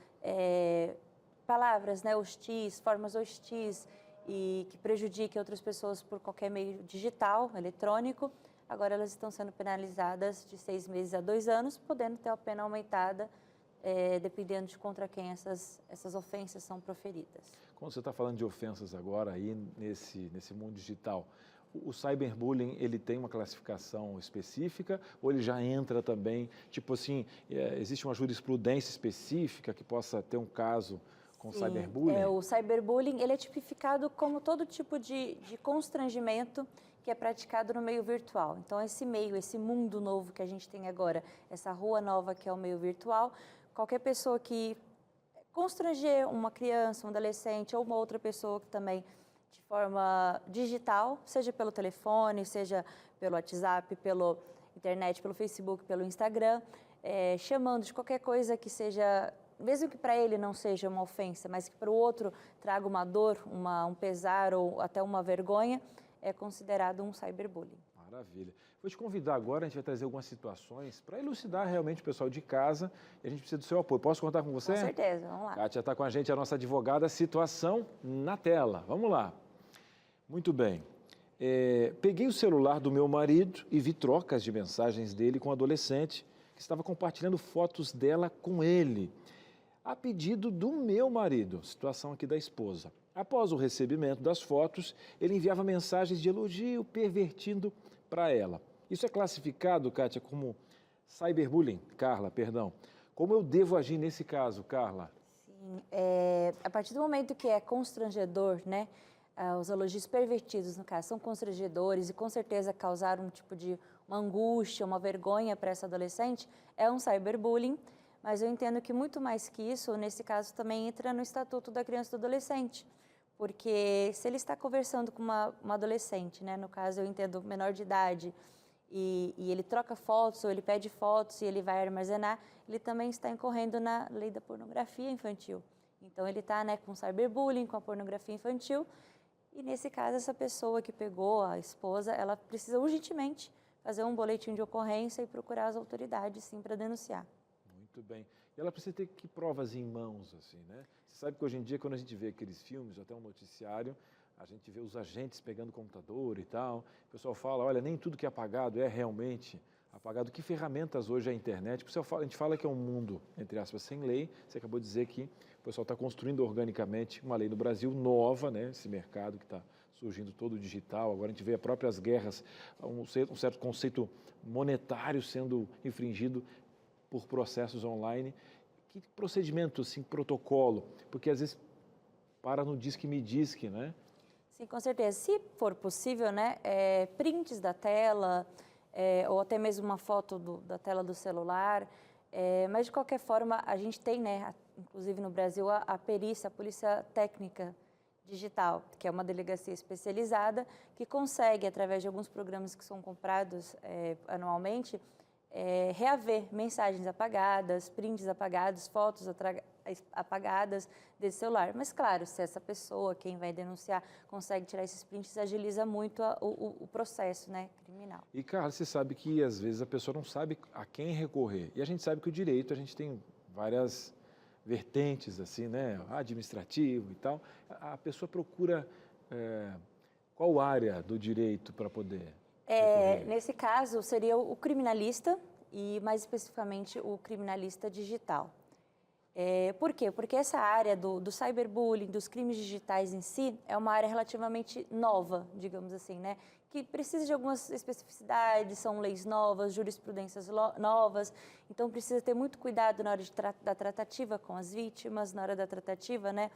palavras, né, hostis, formas hostis e que prejudiquem outras pessoas por qualquer meio digital, eletrônico, agora elas estão sendo penalizadas de 6 meses a 2 anos, podendo ter a pena aumentada, dependendo de contra quem essas ofensas são proferidas. Quando você está falando de ofensas agora aí nesse mundo digital, o cyberbullying, ele tem uma classificação específica ou ele já entra também, tipo assim, existe uma jurisprudência específica que possa ter um caso com cyberbullying? O cyberbullying, ele é tipificado como todo tipo de constrangimento que é praticado no meio virtual. Então, esse meio, esse mundo novo que a gente tem agora, essa rua nova que é o meio virtual, qualquer pessoa que constranger uma criança, um adolescente ou uma outra pessoa que também de forma digital, seja pelo telefone, seja pelo WhatsApp, pela internet, pelo Facebook, pelo Instagram, chamando de qualquer coisa que seja, mesmo que para ele não seja uma ofensa, mas que para o outro traga uma dor, um pesar ou até uma vergonha, é considerado um cyberbullying. Maravilha. Vou te convidar agora, a gente vai trazer algumas situações para elucidar realmente o pessoal de casa e a gente precisa do seu apoio. Posso contar com você? Com certeza, vamos lá. Kátia está com a gente, a nossa advogada, situação na tela. Vamos lá. Muito bem. Peguei o celular do meu marido e vi trocas de mensagens dele com um adolescente que estava compartilhando fotos dela com ele, a pedido do meu marido, situação aqui da esposa. Após o recebimento das fotos, ele enviava mensagens de elogio, pervertindo para ela. Isso é classificado, Kátia, como cyberbullying? Carla, perdão. Como eu devo agir nesse caso, Carla? Sim, a partir do momento que é constrangedor, né? Os elogios pervertidos, no caso, são constrangedores e com certeza causaram um tipo de uma angústia, uma vergonha para essa adolescente, é um cyberbullying, mas eu entendo que muito mais que isso, nesse caso também entra no Estatuto da Criança e do Adolescente, porque se ele está conversando com uma adolescente, né, no caso eu entendo menor de idade, e ele troca fotos ou ele pede fotos e ele vai armazenar, ele também está incorrendo na lei da pornografia infantil. Então ele está, né, com cyberbullying, com a pornografia infantil, e nesse caso essa pessoa que pegou a esposa, ela precisa urgentemente fazer um boletim de ocorrência e procurar as autoridades, sim, para denunciar. Muito bem. E ela precisa ter que provas em mãos, assim, né? Você sabe que hoje em dia, quando a gente vê aqueles filmes, até um noticiário, a gente vê os agentes pegando o computador e tal. O pessoal fala, olha, nem tudo que é apagado é realmente apagado. Que ferramentas hoje é a internet? A gente fala que é um mundo, entre aspas, sem lei. Você acabou de dizer que o pessoal está construindo organicamente uma lei no Brasil nova, né? Esse mercado que está surgindo todo digital. Agora a gente vê as próprias guerras, um certo conceito monetário sendo infringido por processos online. Que procedimento, assim, protocolo? Porque às vezes para no diz que me diz que, né? Sim, com certeza. Se for possível, né, prints da tela, ou até mesmo uma foto da tela do celular, mas de qualquer forma a gente tem, né, inclusive no Brasil, a perícia, a polícia técnica Digital, que é uma delegacia especializada que consegue, através de alguns programas que são comprados anualmente, reaver mensagens apagadas, prints apagados, fotos apagadas desse celular. Mas, claro, se essa pessoa, quem vai denunciar, consegue tirar esses prints, agiliza muito o processo, né, criminal. E, Carla, você sabe que, às vezes, a pessoa não sabe a quem recorrer. E a gente sabe que o direito, a gente tem várias vertentes, assim, né, administrativo e tal. A pessoa procura qual área do direito para poder recorrer? Nesse caso, seria o criminalista e, mais especificamente, o criminalista digital. Por quê? Porque essa área do cyberbullying, dos crimes digitais em si, é uma área relativamente nova, digamos assim, né? Que precisa de algumas especificidades, são leis novas, jurisprudências novas, então precisa ter muito cuidado na hora da tratativa com as vítimas, na hora da tratativa, né?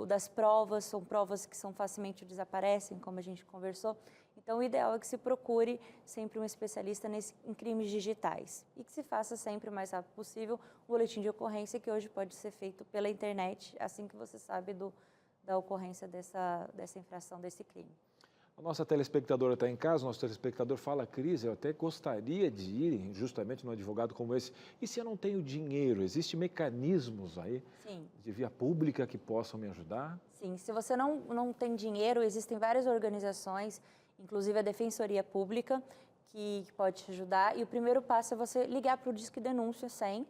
Das provas, são provas que facilmente desaparecem, como a gente conversou. Então, o ideal é que se procure sempre um especialista em crimes digitais e que se faça sempre o mais rápido possível o boletim de ocorrência, que hoje pode ser feito pela internet, assim que você sabe da ocorrência dessa infração, desse crime. A nossa telespectadora está em casa, o nosso telespectador fala, Cris, eu até gostaria de ir justamente num advogado como esse. E se eu não tenho dinheiro, existem mecanismos aí de via pública que possam me ajudar? Sim, se você não tem dinheiro, existem várias organizações, inclusive a Defensoria Pública, que pode te ajudar. E o primeiro passo é você ligar para o Disque Denúncia 100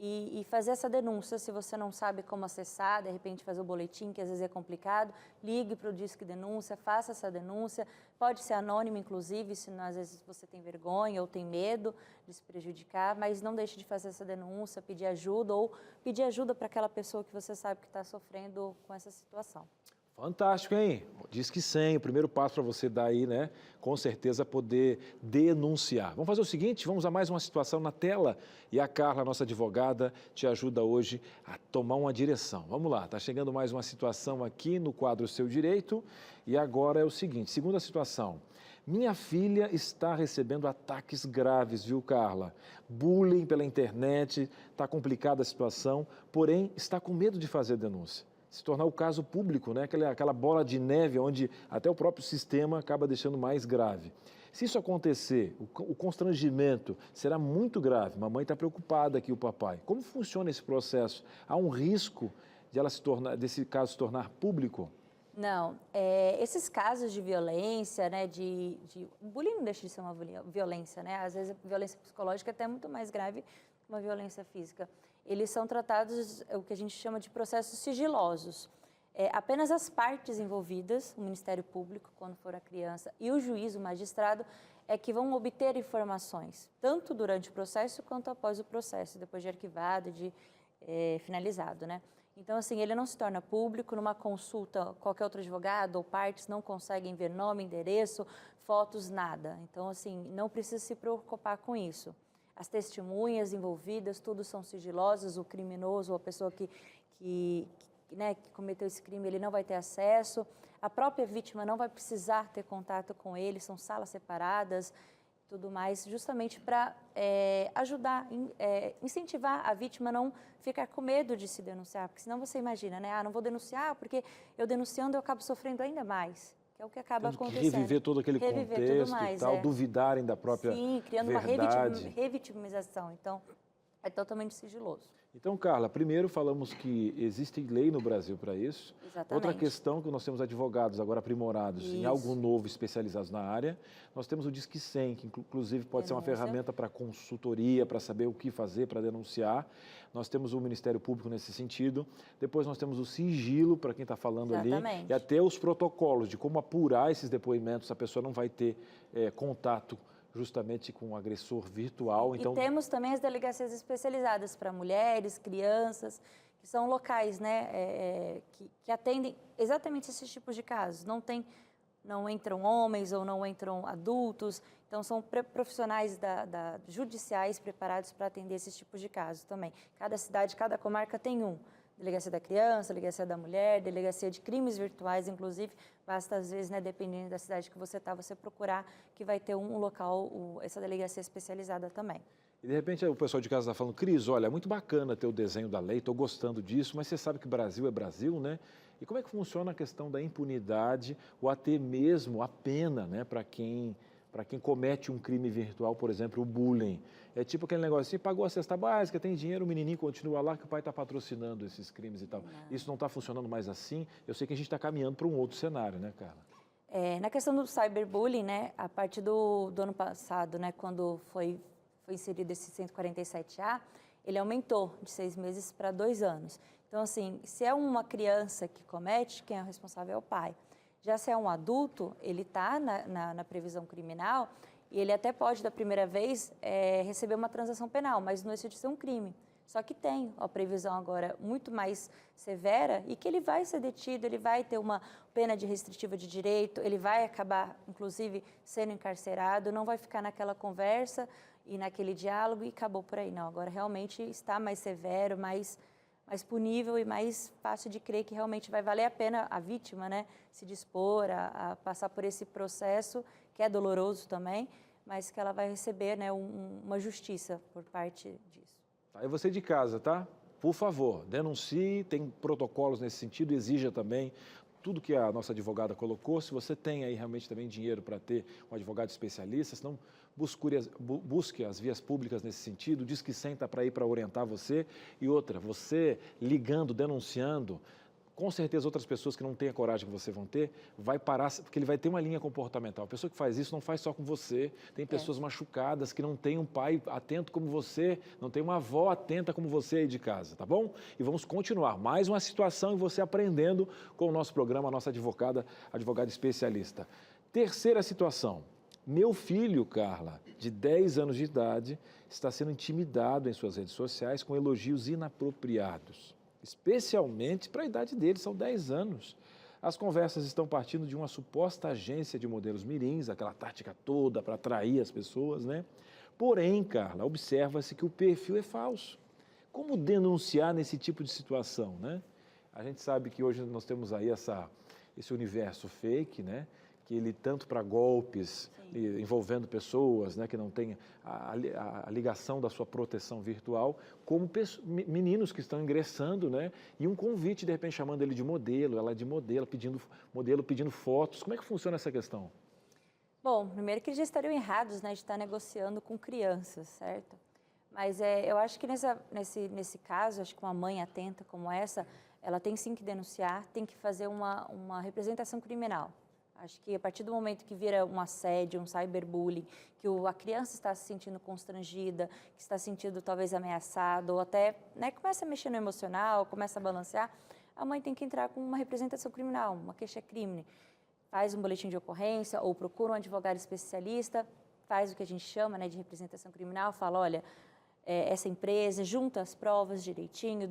e fazer essa denúncia. Se você não sabe como acessar, de repente fazer o boletim, que às vezes é complicado, ligue para o Disque Denúncia, faça essa denúncia. Pode ser anônimo, inclusive, se às vezes você tem vergonha ou tem medo de se prejudicar, mas não deixe de fazer essa denúncia, pedir ajuda ou pedir ajuda para aquela pessoa que você sabe que está sofrendo com essa situação. Fantástico, hein? Diz que 100, o primeiro passo para você dar aí, né? Com certeza poder denunciar. Vamos fazer o seguinte, vamos a mais uma situação na tela e a Carla, nossa advogada, te ajuda hoje a tomar uma direção. Vamos lá, tá chegando mais uma situação aqui no quadro Seu Direito e agora é o seguinte, segunda situação. Minha filha está recebendo ataques graves, viu, Carla? Bullying pela internet, está complicada a situação, porém está com medo de fazer denúncia. Se tornar o caso público, né? Aquela bola de neve onde até o próprio sistema acaba deixando mais grave. Se isso acontecer, o constrangimento será muito grave. Mamãe está preocupada aqui, o papai. Como funciona esse processo? Há um risco desse caso se tornar público? Não, esses casos de violência, né, o bullying não deixa de ser uma violência, né? Às vezes a violência psicológica é até muito mais grave que uma violência física. Eles são tratados, o que a gente chama de processos sigilosos. Apenas as partes envolvidas, o Ministério Público, quando for a criança, e o juiz, o magistrado, é que vão obter informações, tanto durante o processo quanto após o processo, depois de arquivado, de finalizado, né? Então, assim, ele não se torna público. Numa consulta, qualquer outro advogado ou partes não conseguem ver nome, endereço, fotos, nada. Então, assim, não precisa se preocupar com isso. As testemunhas envolvidas, tudo são sigilosas, o criminoso, a pessoa que cometeu esse crime, ele não vai ter acesso, a própria vítima não vai precisar ter contato com ele, são salas separadas, tudo mais, justamente para ajudar, incentivar a vítima a não ficar com medo de se denunciar, porque senão você imagina, né? Não vou denunciar porque eu denunciando eu acabo sofrendo ainda mais. Que é o que acaba acontecendo. Reviver todo aquele contexto e tal, duvidarem da própria verdade. Sim, criando uma revitimização. Então, é totalmente sigiloso. Então, Carla, primeiro falamos que existe lei no Brasil para isso. Exatamente. Outra questão que nós temos advogados agora aprimorados em algo novo, especializados na área. Nós temos o Disque 100, que inclusive pode ser uma ferramenta para consultoria, para saber o que fazer, para denunciar. Nós temos o Ministério Público nesse sentido. Depois nós temos o sigilo, para quem está falando ali. E até os protocolos de como apurar esses depoimentos. A pessoa não vai ter contato justamente com o agressor virtual. Então... E temos também as delegacias especializadas para mulheres, crianças, que são locais, né, que atendem exatamente esses tipos de casos. Não entram homens ou não entram adultos, então são profissionais judiciais preparados para atender esses tipos de casos também. Cada cidade, cada comarca tem um. Delegacia da criança, delegacia da mulher, delegacia de crimes virtuais, inclusive, basta às vezes, né, dependendo da cidade que você está, você procurar que vai ter um local, essa delegacia especializada também. E de repente o pessoal de casa está falando, Cris, olha, é muito bacana ter o desenho da lei, estou gostando disso, mas você sabe que Brasil é Brasil, né? E como é que funciona a questão da impunidade ou até mesmo a pena, né, para quem comete um crime virtual, por exemplo, o bullying? É tipo aquele negócio assim, pagou a cesta básica, tem dinheiro, o menininho continua lá que o pai está patrocinando esses crimes e tal. Isso não está funcionando mais assim. Eu sei que a gente está caminhando para um outro cenário, né, Carla? Na questão do cyberbullying, né, a partir do ano passado, né, quando foi inserido esse 147A, ele aumentou de 6 meses para 2 anos. Então, assim, se é uma criança que comete, quem é o responsável é o pai. Já se é um adulto, ele está na previsão criminal e ele até pode, da primeira vez, receber uma transação penal, mas não deixa de ser um crime. Só que tem a previsão agora muito mais severa e que ele vai ser detido, ele vai ter uma pena de restritiva de direito, ele vai acabar, inclusive, sendo encarcerado, não vai ficar naquela conversa e naquele diálogo e acabou por aí. Não, agora realmente está mais severo, mais punível e mais fácil de crer que realmente vai valer a pena a vítima, né, se dispor a passar por esse processo, que é doloroso também, mas que ela vai receber, né, uma justiça por parte disso. Aí você de casa, tá? Por favor, denuncie, tem protocolos nesse sentido, exija também tudo que a nossa advogada colocou. Se você tem aí realmente também dinheiro para ter um advogado especialista, senão busque as vias públicas nesse sentido, diz que senta para ir para orientar você. E outra, você ligando, denunciando, com certeza outras pessoas que não têm a coragem que você vão ter, vai parar, porque ele vai ter uma linha comportamental. A pessoa que faz isso não faz só com você, tem pessoas machucadas que não tem um pai atento como você, não tem uma avó atenta como você aí de casa, tá bom? E vamos continuar, mais uma situação e você aprendendo com o nosso programa, a nossa advogada especialista. Terceira situação, meu filho, Carla, de 10 anos de idade, está sendo intimidado em suas redes sociais com elogios inapropriados. Especialmente para a idade dele, são 10 anos. As conversas estão partindo de uma suposta agência de modelos mirins, aquela tática toda para atrair as pessoas, né? Porém, Carla, observa-se que o perfil é falso. Como denunciar nesse tipo de situação, né? A gente sabe que hoje nós temos aí esse universo fake, né? Que ele tanto para golpes envolvendo pessoas, né, que não têm a ligação da sua proteção virtual, como meninos que estão ingressando, né, e um convite, de repente, chamando ele de modelo, ela de modelo, pedindo fotos. Como é que funciona essa questão? Bom, primeiro que eles já estariam errados, né, de estar negociando com crianças, certo? Mas eu acho que nesse caso, acho que uma mãe atenta como essa, ela tem sim que denunciar, tem que fazer uma representação criminal. Acho que a partir do momento que vira um assédio, um cyberbullying, que a criança está se sentindo constrangida, que está se sentindo talvez ameaçada, ou até, né, começa a mexer no emocional, começa a balancear, a mãe tem que entrar com uma representação criminal, uma queixa-crime. Faz um boletim de ocorrência ou procura um advogado especialista, faz o que a gente chama, né, de representação criminal, fala, olha, essa empresa junta as provas direitinho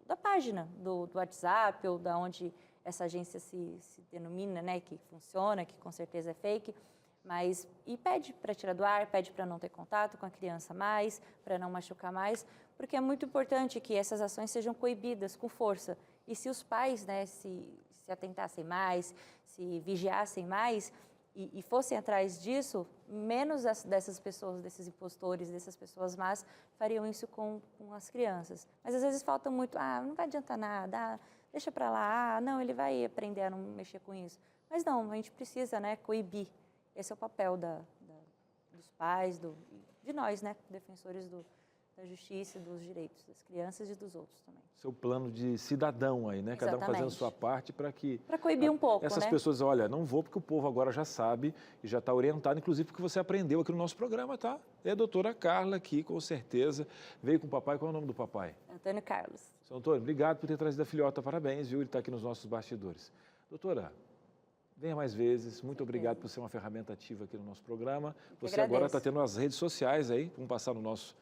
da página, do WhatsApp ou da onde essa agência se denomina, né, que funciona, que com certeza é fake, e pede para tirar do ar, pede para não ter contato com a criança mais, para não machucar mais, porque é muito importante que essas ações sejam coibidas com força. E se os pais, né, se atentassem mais, se vigiassem mais e fossem atrás disso, menos dessas pessoas, desses impostores, dessas pessoas más, fariam isso com as crianças. Mas às vezes falta muito, não vai adiantar nada, deixa para lá, não, ele vai aprender a não mexer com isso. Mas não, a gente precisa, né, coibir. Esse é o papel dos pais, de nós, né, defensores da justiça, dos direitos das crianças e dos outros também. Seu plano de cidadão aí, né? Exatamente. Cada um fazendo a sua parte para que... Para coibir um pouco, essas pessoas, olha, não vou porque o povo agora já sabe e já está orientado, inclusive porque você aprendeu aqui no nosso programa, tá? É a doutora Carla aqui, com certeza, veio com o papai. Qual é o nome do papai? Antônio Carlos. Seu Antônio, obrigado por ter trazido a filhota, parabéns, viu? Ele está aqui nos nossos bastidores. Doutora, venha mais vezes, muito obrigado por ser uma ferramenta ativa aqui no nosso programa. Você agora está tendo as redes sociais aí, vamos passar no nosso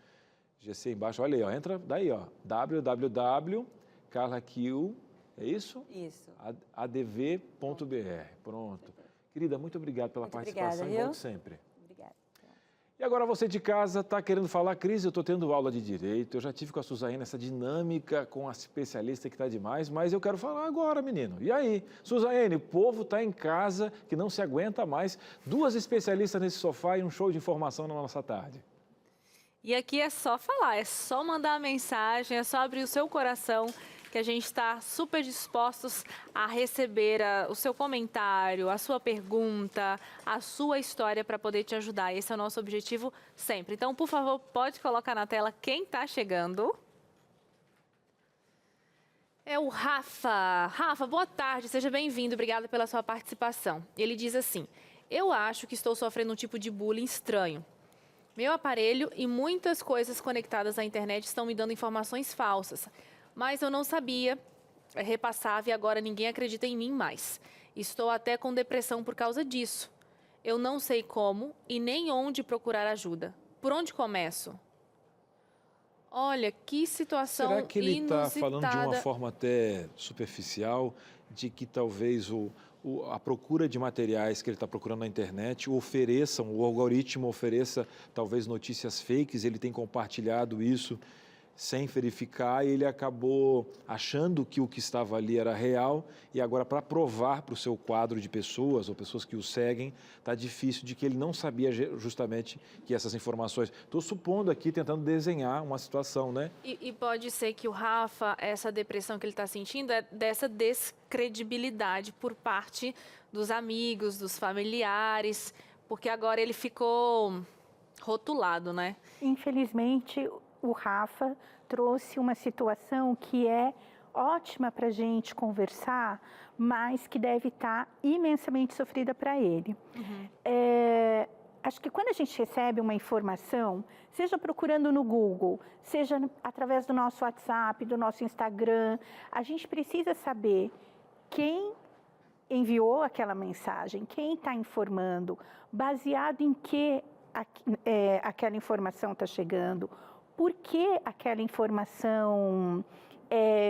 GC embaixo, olha aí, ó, entra daí, ó, www.carlakiu, é isso? Isso. adv.br, pronto. Querida, muito obrigado pela participação e volte sempre. Obrigada. E agora você de casa está querendo falar, Cris, eu estou tendo aula de Direito, eu já tive com a Suzane essa dinâmica com a especialista que está demais, mas eu quero falar agora, menino. E aí, Suzane, o povo está em casa que não se aguenta mais, 2 especialistas nesse sofá e um show de informação na nossa tarde. E aqui é só falar, é só mandar a mensagem, é só abrir o seu coração que a gente está super dispostos a receber o seu comentário, a sua pergunta, a sua história para poder te ajudar. Esse é o nosso objetivo sempre. Então, por favor, pode colocar na tela quem está chegando. É o Rafa. Rafa, boa tarde, seja bem-vindo, obrigada pela sua participação. Ele diz assim: eu acho que estou sofrendo um tipo de bullying estranho. Meu aparelho e muitas coisas conectadas à internet estão me dando informações falsas, mas eu não sabia, repassava e agora ninguém acredita em mim mais. Estou até com depressão por causa disso. Eu não sei como e nem onde procurar ajuda. Por onde começo? Olha, que situação Será que ele está inusitada. falando de uma forma até superficial, de que talvez a procura de materiais que ele está procurando na internet o algoritmo ofereça talvez notícias fakes, ele tem compartilhado isso sem verificar e ele acabou achando que o que estava ali era real e agora para provar para o seu quadro de pessoas ou pessoas que o seguem, está difícil de que ele não sabia justamente que essas informações... Estou supondo aqui, tentando desenhar uma situação, né? E pode ser que o Rafa, essa depressão que ele está sentindo é dessa descredibilidade por parte dos amigos, dos familiares, porque agora ele ficou rotulado, né? Infelizmente, o Rafa trouxe uma situação que é ótima para a gente conversar, mas que deve estar imensamente sofrida para ele. Acho que quando a gente recebe uma informação, seja procurando no Google, seja através do nosso WhatsApp, do nosso Instagram, a gente precisa saber quem enviou aquela mensagem, quem está informando, baseado em que aquela informação está chegando, por que aquela informação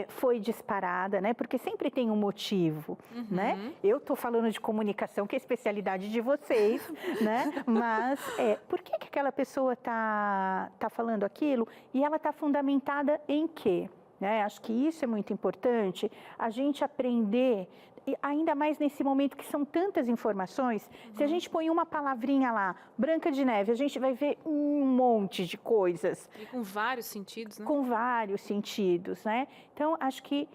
foi disparada, né? Porque sempre tem um motivo, né? Eu estou falando de comunicação, que é a especialidade de vocês, né? Mas por que aquela pessoa tá falando aquilo e ela está fundamentada em quê? Né? Acho que isso é muito importante, a gente aprender, ainda mais nesse momento que são tantas informações, se a gente põe uma palavrinha lá, Branca de Neve, a gente vai ver um monte de coisas. E com vários sentidos, né? Com vários sentidos, né? Então, acho que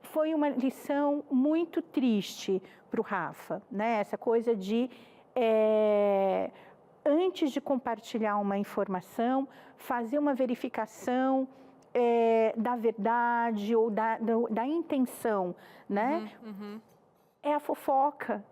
foi uma lição muito triste para o Rafa, né? Essa coisa de, antes de compartilhar uma informação, fazer uma verificação da verdade ou da intenção, né? É a fofoca,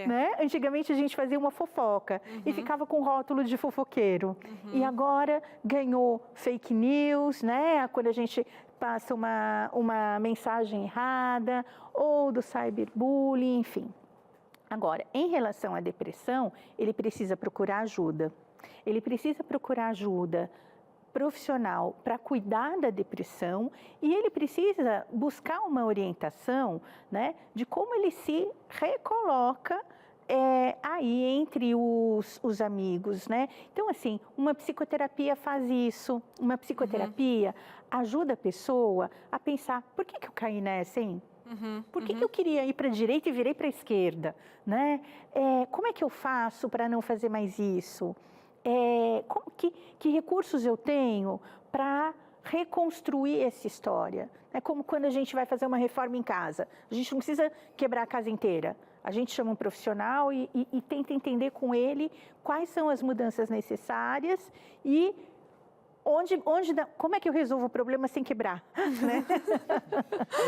né? Antigamente a gente fazia uma fofoca e ficava com rótulo de fofoqueiro. E agora ganhou fake news, né? Quando a gente passa uma mensagem errada ou do cyberbullying, enfim. Agora, em relação à depressão, ele precisa procurar ajuda. Ele precisa procurar ajuda profissional para cuidar da depressão e ele precisa buscar uma orientação, né, de como ele se recoloca aí entre os amigos, né? Então, assim, uma psicoterapia faz isso, uma psicoterapia ajuda a pessoa a pensar, por que eu caí nessa, hein? Por que eu queria ir para a direita e virei para a esquerda, né? Como é que eu faço para não fazer mais isso? Que recursos eu tenho para reconstruir essa história? É como quando a gente vai fazer uma reforma em casa. A gente não precisa quebrar a casa inteira. A gente chama um profissional e tenta entender com ele quais são as mudanças necessárias e como é que eu resolvo o problema sem quebrar? Né?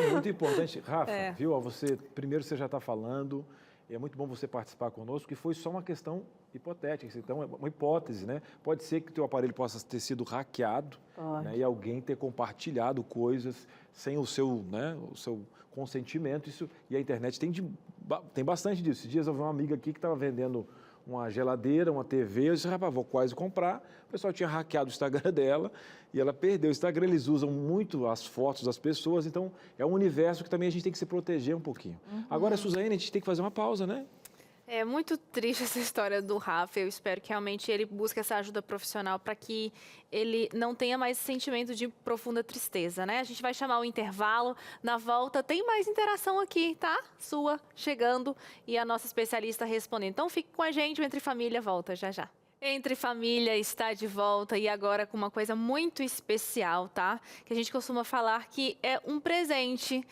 É muito importante. Rafa, viu? Primeiro você já está falando... E é muito bom você participar conosco, que foi só uma questão hipotética, então é uma hipótese, né? Pode ser que o teu aparelho possa ter sido hackeado, né? E alguém ter compartilhado coisas sem o seu consentimento. E a internet tem bastante disso. Esses dias eu vi uma amiga aqui que estava vendendo uma geladeira, uma TV, eu disse, rapaz, vou quase comprar. O pessoal tinha hackeado o Instagram dela e ela perdeu o Instagram. Eles usam muito as fotos das pessoas, então é um universo que também a gente tem que se proteger um pouquinho. Agora, Suzane, a gente tem que fazer uma pausa, né? É muito triste essa história do Rafa. Eu espero que realmente ele busque essa ajuda profissional para que ele não tenha mais esse sentimento de profunda tristeza, né? A gente vai chamar o intervalo. Na volta tem mais interação aqui, tá? Sua chegando e a nossa especialista respondendo. Então fique com a gente, o Entre Família volta já já. Entre Família está de volta e agora com uma coisa muito especial, tá? Que a gente costuma falar que é um presente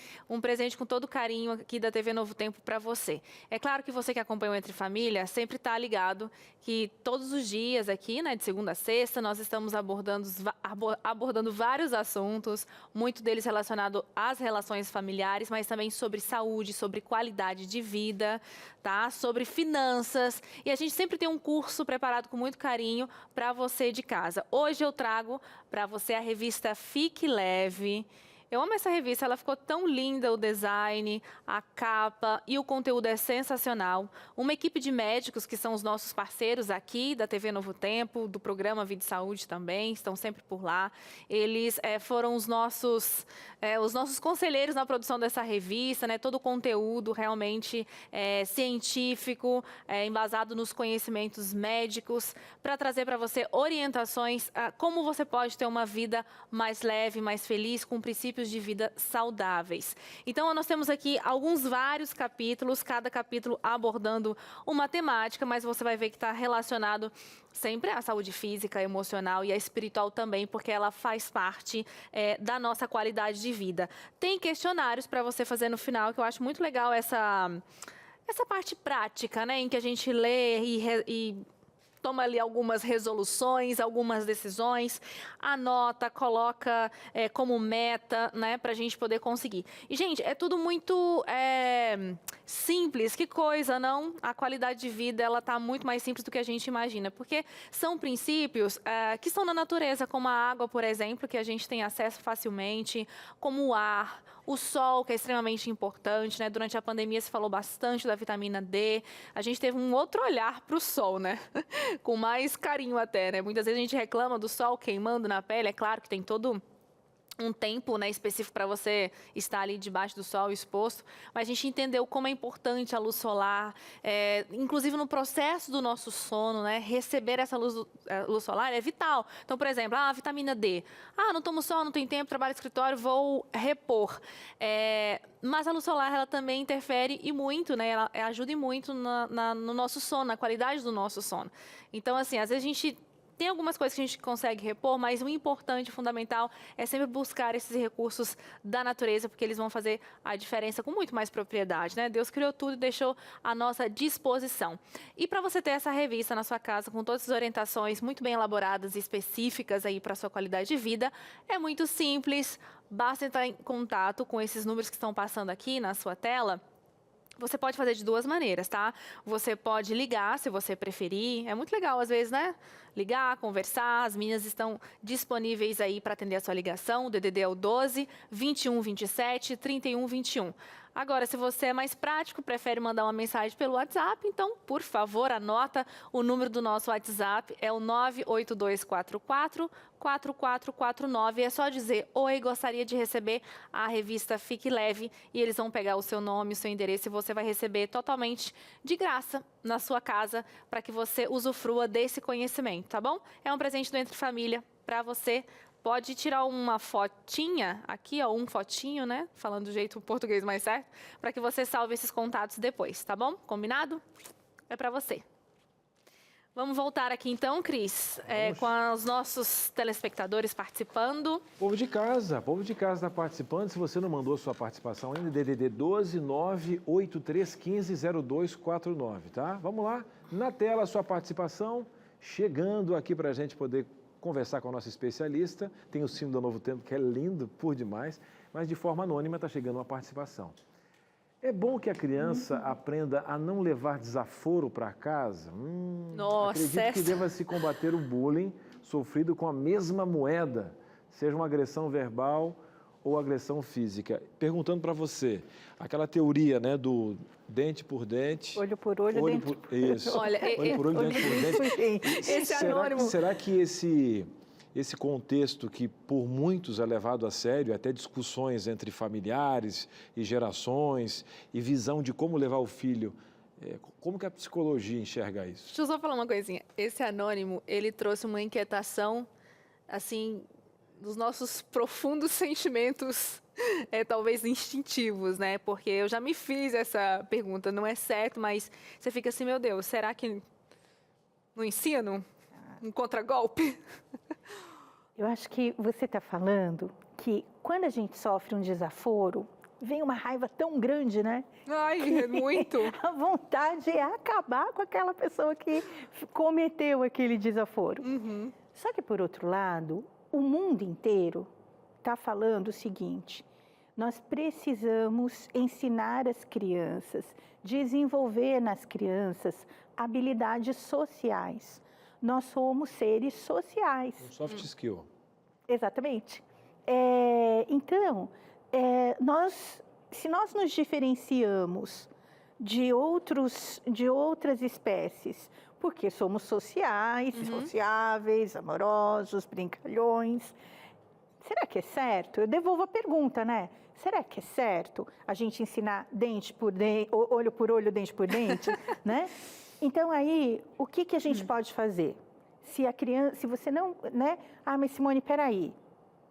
com todo carinho aqui da TV Novo Tempo para você. É claro que você que acompanha o Entre Família sempre está ligado que todos os dias aqui, né, de segunda a sexta, nós estamos abordando vários assuntos, muito deles relacionados às relações familiares, mas também sobre saúde, sobre qualidade de vida, tá? Sobre finanças. E a gente sempre tem um curso preparado com muito carinho para você de casa. Hoje eu trago para você a revista Fique Leve. Eu amo essa revista, ela ficou tão linda, o design, a capa e o conteúdo é sensacional. Uma equipe de médicos que são os nossos parceiros aqui da TV Novo Tempo, do programa Vida e Saúde também, estão sempre por lá. Eles foram os nossos conselheiros na produção dessa revista, né? Todo o conteúdo realmente científico, embasado nos conhecimentos médicos, para trazer para você orientações a como você pode ter uma vida mais leve, mais feliz, com princípios de vida saudáveis. Então, nós temos aqui vários capítulos, cada capítulo abordando uma temática, mas você vai ver que está relacionado sempre à saúde física, emocional e à espiritual também, porque ela faz parte da nossa qualidade de vida. Tem questionários para você fazer no final, que eu acho muito legal essa parte prática, né, em que a gente lê e toma ali algumas resoluções, algumas decisões, anota, coloca como meta, né, para a gente poder conseguir. E, gente, é tudo muito simples, que coisa, não? A qualidade de vida, ela está muito mais simples do que a gente imagina, porque são princípios que estão na natureza, como a água, por exemplo, que a gente tem acesso facilmente, como o ar, o sol, que é extremamente importante, né? Durante a pandemia se falou bastante da vitamina D. A gente teve um outro olhar para o sol, né? Com mais carinho até, né? Muitas vezes a gente reclama do sol queimando na pele. É claro que tem todo um tempo, né, específico para você estar ali debaixo do sol exposto, mas a gente entendeu como é importante a luz solar, inclusive no processo do nosso sono, né, receber essa luz solar é vital. Então, por exemplo, a vitamina D. Não tomo sol, não tenho tempo, trabalho no escritório, vou repor. Mas a luz solar, ela também interfere e muito, né, ela ajuda e muito no nosso sono, na qualidade do nosso sono. Então, assim, às vezes a gente tem algumas coisas que a gente consegue repor, mas o importante, o fundamental, é sempre buscar esses recursos da natureza, porque eles vão fazer a diferença com muito mais propriedade, né? Deus criou tudo e deixou à nossa disposição. E para você ter essa revista na sua casa, com todas as orientações muito bem elaboradas e específicas aí para a sua qualidade de vida, é muito simples, basta entrar em contato com esses números que estão passando aqui na sua tela. Você pode fazer de duas maneiras, tá? Você pode ligar, se você preferir. É muito legal, às vezes, né? Ligar, conversar. As meninas estão disponíveis aí para atender a sua ligação. O DDD é o 12 21 27 31 21. Agora, se você é mais prático, prefere mandar uma mensagem pelo WhatsApp, então, por favor, anota o número do nosso WhatsApp, é o 98244-4449. É só dizer, oi, gostaria de receber a revista Fique Leve, e eles vão pegar o seu nome, o seu endereço, e você vai receber totalmente de graça na sua casa, para que você usufrua desse conhecimento, tá bom? É um presente do Entre Família para você. Pode tirar uma fotinha aqui, ó, um fotinho, né? Falando do jeito português mais certo, para que você salve esses contatos depois, tá bom? Combinado? É para você. Vamos voltar aqui então, Cris, com os nossos telespectadores participando. Povo de casa está participando. Se você não mandou sua participação ainda, DDD 12 98315 0249, tá? Vamos lá, na tela a sua participação, chegando aqui para a gente poder conversar com a nossa especialista. Tem o sino do Novo Tempo, que é lindo por demais, mas de forma anônima está chegando uma participação. É bom que a criança aprenda a não levar desaforo para casa? Nossa, acredito que deva se combater o bullying sofrido com a mesma moeda, seja uma agressão verbal ou agressão física. Perguntando para você, aquela teoria, né, do dente por dente... Olho por olho, dente por olho. Isso, olho por olho, dente por dente. Esse anônimo... Será que esse contexto que por muitos é levado a sério, até discussões entre familiares e gerações, e visão de como levar o filho, como que a psicologia enxerga isso? Deixa eu só falar uma coisinha. Esse anônimo, ele trouxe uma inquietação, assim, dos nossos profundos sentimentos, talvez instintivos, né? Porque eu já me fiz essa pergunta, não é certo, mas você fica assim, meu Deus, será que no ensino um contragolpe? Eu acho que você está falando que quando a gente sofre um desaforo, vem uma raiva tão grande, né? Ai, é muito. A vontade é acabar com aquela pessoa que cometeu aquele desaforo. Uhum. Só que, por outro lado, o mundo inteiro está falando o seguinte: nós precisamos ensinar as crianças, desenvolver nas crianças habilidades sociais. Nós somos seres sociais. Um soft skill. Exatamente. Então, se nós nos diferenciamos de outras espécies, porque somos sociais, sociáveis, amorosos, brincalhões, será que é certo? Eu devolvo a pergunta, né? Será que é certo a gente ensinar dente por dente, olho por olho, dente por dente, né? Então aí, o que a gente pode fazer? Se você não, né? Ah, mas Simone, peraí.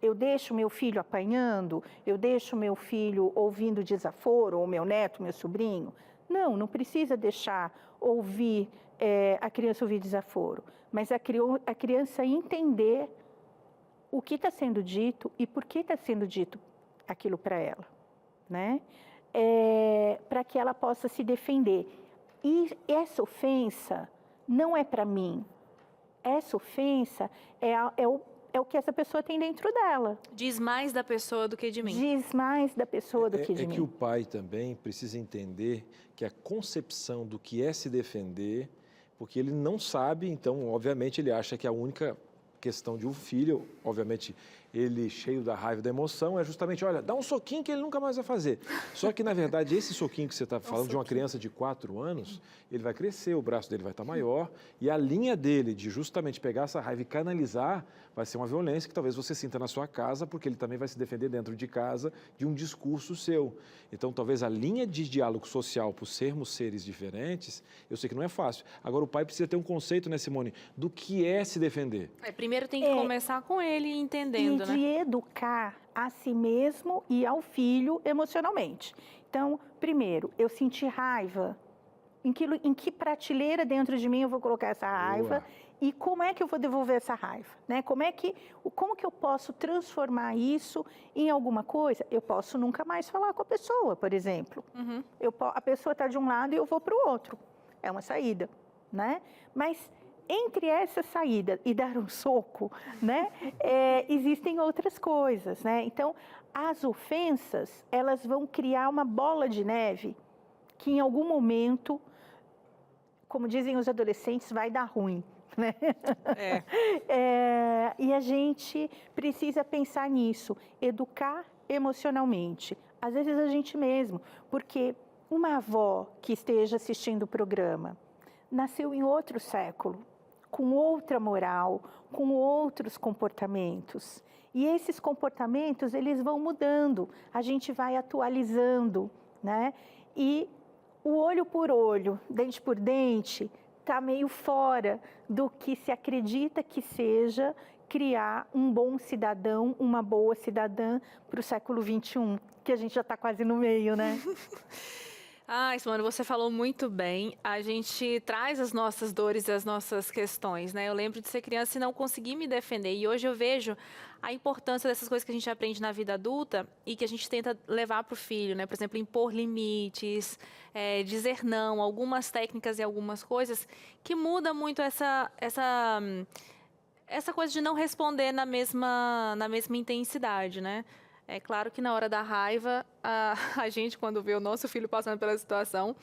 Eu deixo meu filho apanhando, eu deixo meu filho ouvindo desaforo, ou meu neto, meu sobrinho. Não precisa deixar a criança ouvir desaforo, mas a criança entender o que está sendo dito e por que está sendo dito aquilo para ela, né? Para que ela possa se defender. E essa ofensa não é para mim. Essa ofensa é o que essa pessoa tem dentro dela. Diz mais da pessoa do que de mim. Diz mais da pessoa do que de mim. É que o pai também precisa entender que a concepção do que é se defender, porque ele não sabe, então, obviamente, ele acha que a única questão de um filho, obviamente, ele cheio da raiva, da emoção, é justamente, olha, dá um soquinho que ele nunca mais vai fazer. Só que, na verdade, esse soquinho que você está falando de uma criança de 4 anos, ele vai crescer, o braço dele vai estar maior, e a linha dele de justamente pegar essa raiva e canalizar vai ser uma violência que talvez você sinta na sua casa, porque ele também vai se defender dentro de casa de um discurso seu. Então, talvez a linha de diálogo social, por sermos seres diferentes, eu sei que não é fácil. Agora, o pai precisa ter um conceito, né, Simone, do que é se defender. Primeiro tem que começar com ele entendendo, e de educar a si mesmo e ao filho emocionalmente. Então, primeiro, eu senti raiva. Em que prateleira dentro de mim eu vou colocar essa raiva? Boa. E como é que eu vou devolver essa raiva? Né? Como que eu posso transformar isso em alguma coisa? Eu posso nunca mais falar com a pessoa, por exemplo. A pessoa está de um lado e eu vou para o outro. É uma saída, né? Mas entre essa saída e dar um soco, né, existem outras coisas, né? Então, as ofensas, elas vão criar uma bola de neve que em algum momento, como dizem os adolescentes, vai dar ruim, né? E a gente precisa pensar nisso, educar emocionalmente. Às vezes a gente mesmo, porque uma avó que esteja assistindo o programa nasceu em outro século, com outra moral, com outros comportamentos. E esses comportamentos, eles vão mudando, a gente vai atualizando, né? E o olho por olho, dente por dente, está meio fora do que se acredita que seja criar um bom cidadão, uma boa cidadã para o século XXI, que a gente já está quase no meio, né? Simone, você falou muito bem. A gente traz as nossas dores e as nossas questões, né? Eu lembro de ser criança e não conseguir me defender. E hoje eu vejo a importância dessas coisas que a gente aprende na vida adulta e que a gente tenta levar para o filho, né? Por exemplo, impor limites, dizer não, algumas técnicas e algumas coisas que muda muito essa coisa de não responder na mesma intensidade, né? É claro que na hora da raiva, a gente, quando vê o nosso filho passando pela situação,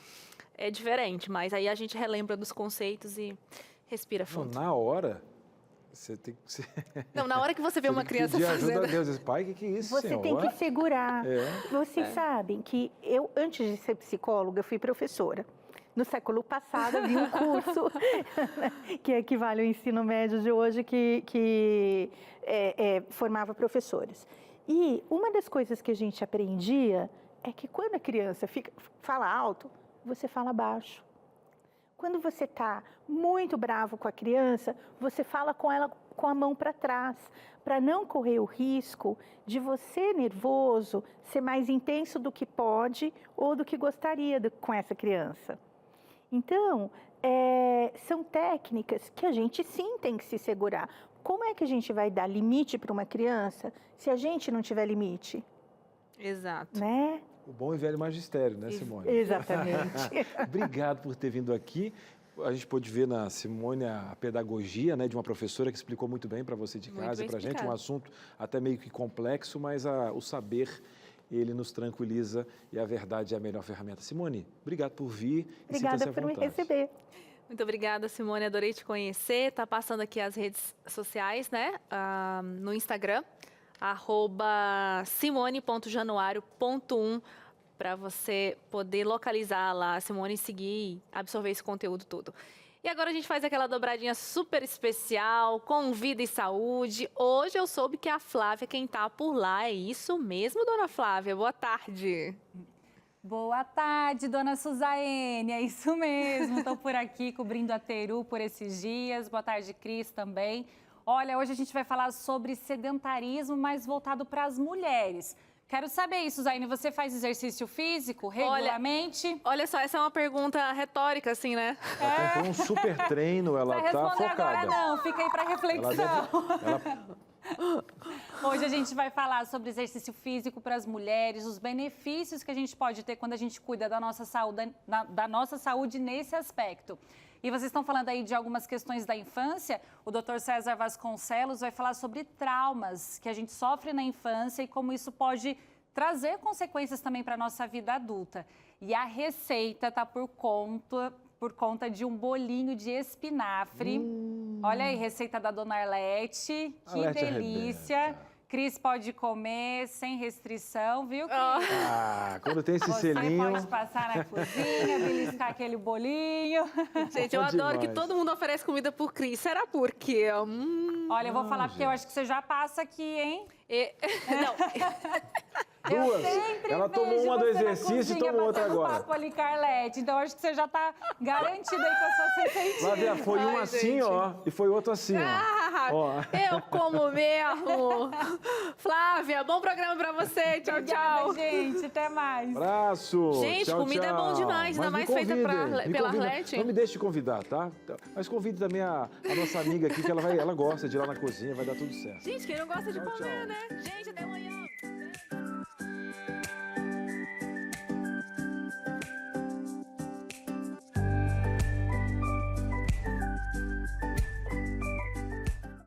é diferente. Mas aí a gente relembra dos conceitos e respira fundo. Não, na hora, você tem que... Não, na hora que você vê uma criança pedir fazendo... ajuda a Deus. Pai, o que é isso, Você Senhor? tem que segurar. Vocês sabem que eu, antes de ser psicóloga, fui professora. No século passado, havia um curso que equivale ao ensino médio de hoje, que formava professores. E uma das coisas que a gente aprendia é que quando a criança fala alto, você fala baixo. Quando você está muito bravo com a criança, você fala com ela com a mão para trás, para não correr o risco de você, nervoso, ser mais intenso do que pode ou do que gostaria com essa criança. Então, são técnicas que a gente sim tem que se segurar. Como é que a gente vai dar limite para uma criança se a gente não tiver limite? Exato. Né? O bom e velho magistério, né, Simone? Exatamente. Obrigado por ter vindo aqui. A gente pôde ver na Simone a pedagogia, né, de uma professora que explicou muito bem para você de casa e para a gente, um assunto até meio que complexo, mas o saber, ele nos tranquiliza e a verdade é a melhor ferramenta. Simone, obrigado por vir. Obrigada por me receber. Muito obrigada, Simone. Adorei te conhecer. Tá passando aqui as redes sociais, né? No Instagram, @simone.januario.1, para você poder localizar lá a Simone e seguir e absorver esse conteúdo todo. E agora a gente faz aquela dobradinha super especial, com vida e saúde. Hoje eu soube que a Flávia quem tá por lá. É isso mesmo, dona Flávia? Boa tarde. Boa tarde, dona Suzaene, é isso mesmo, estou por aqui cobrindo a Teru por esses dias. Boa tarde, Cris, também. Olha, hoje a gente vai falar sobre sedentarismo, mas voltado para as mulheres. Quero saber, Suzaene, você faz exercício físico regularmente? Olha só, essa é uma pergunta retórica, assim, né? Ela comprou um super treino, ela tá focada. Agora não, fica aí para reflexão. Hoje a gente vai falar sobre exercício físico para as mulheres, os benefícios que a gente pode ter quando a gente cuida da nossa saúde nesse aspecto. E vocês estão falando aí de algumas questões da infância. O Dr. César Vasconcelos vai falar sobre traumas que a gente sofre na infância e como isso pode trazer consequências também para a nossa vida adulta. E a receita está por conta de um bolinho de espinafre. Olha aí, receita da Dona Arlete. Que delícia. Arrebenta. Cris pode comer sem restrição, viu, Cris? Quando tem esse selinho... Você pode passar na cozinha, beliscar aquele bolinho. Gente, eu adoro que todo mundo oferece comida por Cris. Será por quê? Olha, eu vou falar porque eu acho que você já passa aqui, hein? Não. Duas. Ela tomou uma do exercício e tomou outra agora. Papo ali, Carlete. Então, acho que você já tá garantida aí com as suas receitinhas. Flávia, foi um assim, gente. ó, e foi outro assim, ó. Eu como mesmo. Flávia, bom programa pra você. Tchau, Obrigada, tchau. gente. Até mais. Abraço. Gente, tchau, comida é bom demais, ainda mais feita pela Arlete. Não me deixe te convidar, tá? Mas convide também a nossa amiga aqui, que ela gosta de ir lá na cozinha, vai dar tudo certo. Gente, quem não gosta de Tchau, comer, tchau. né? Gente, até amanhã.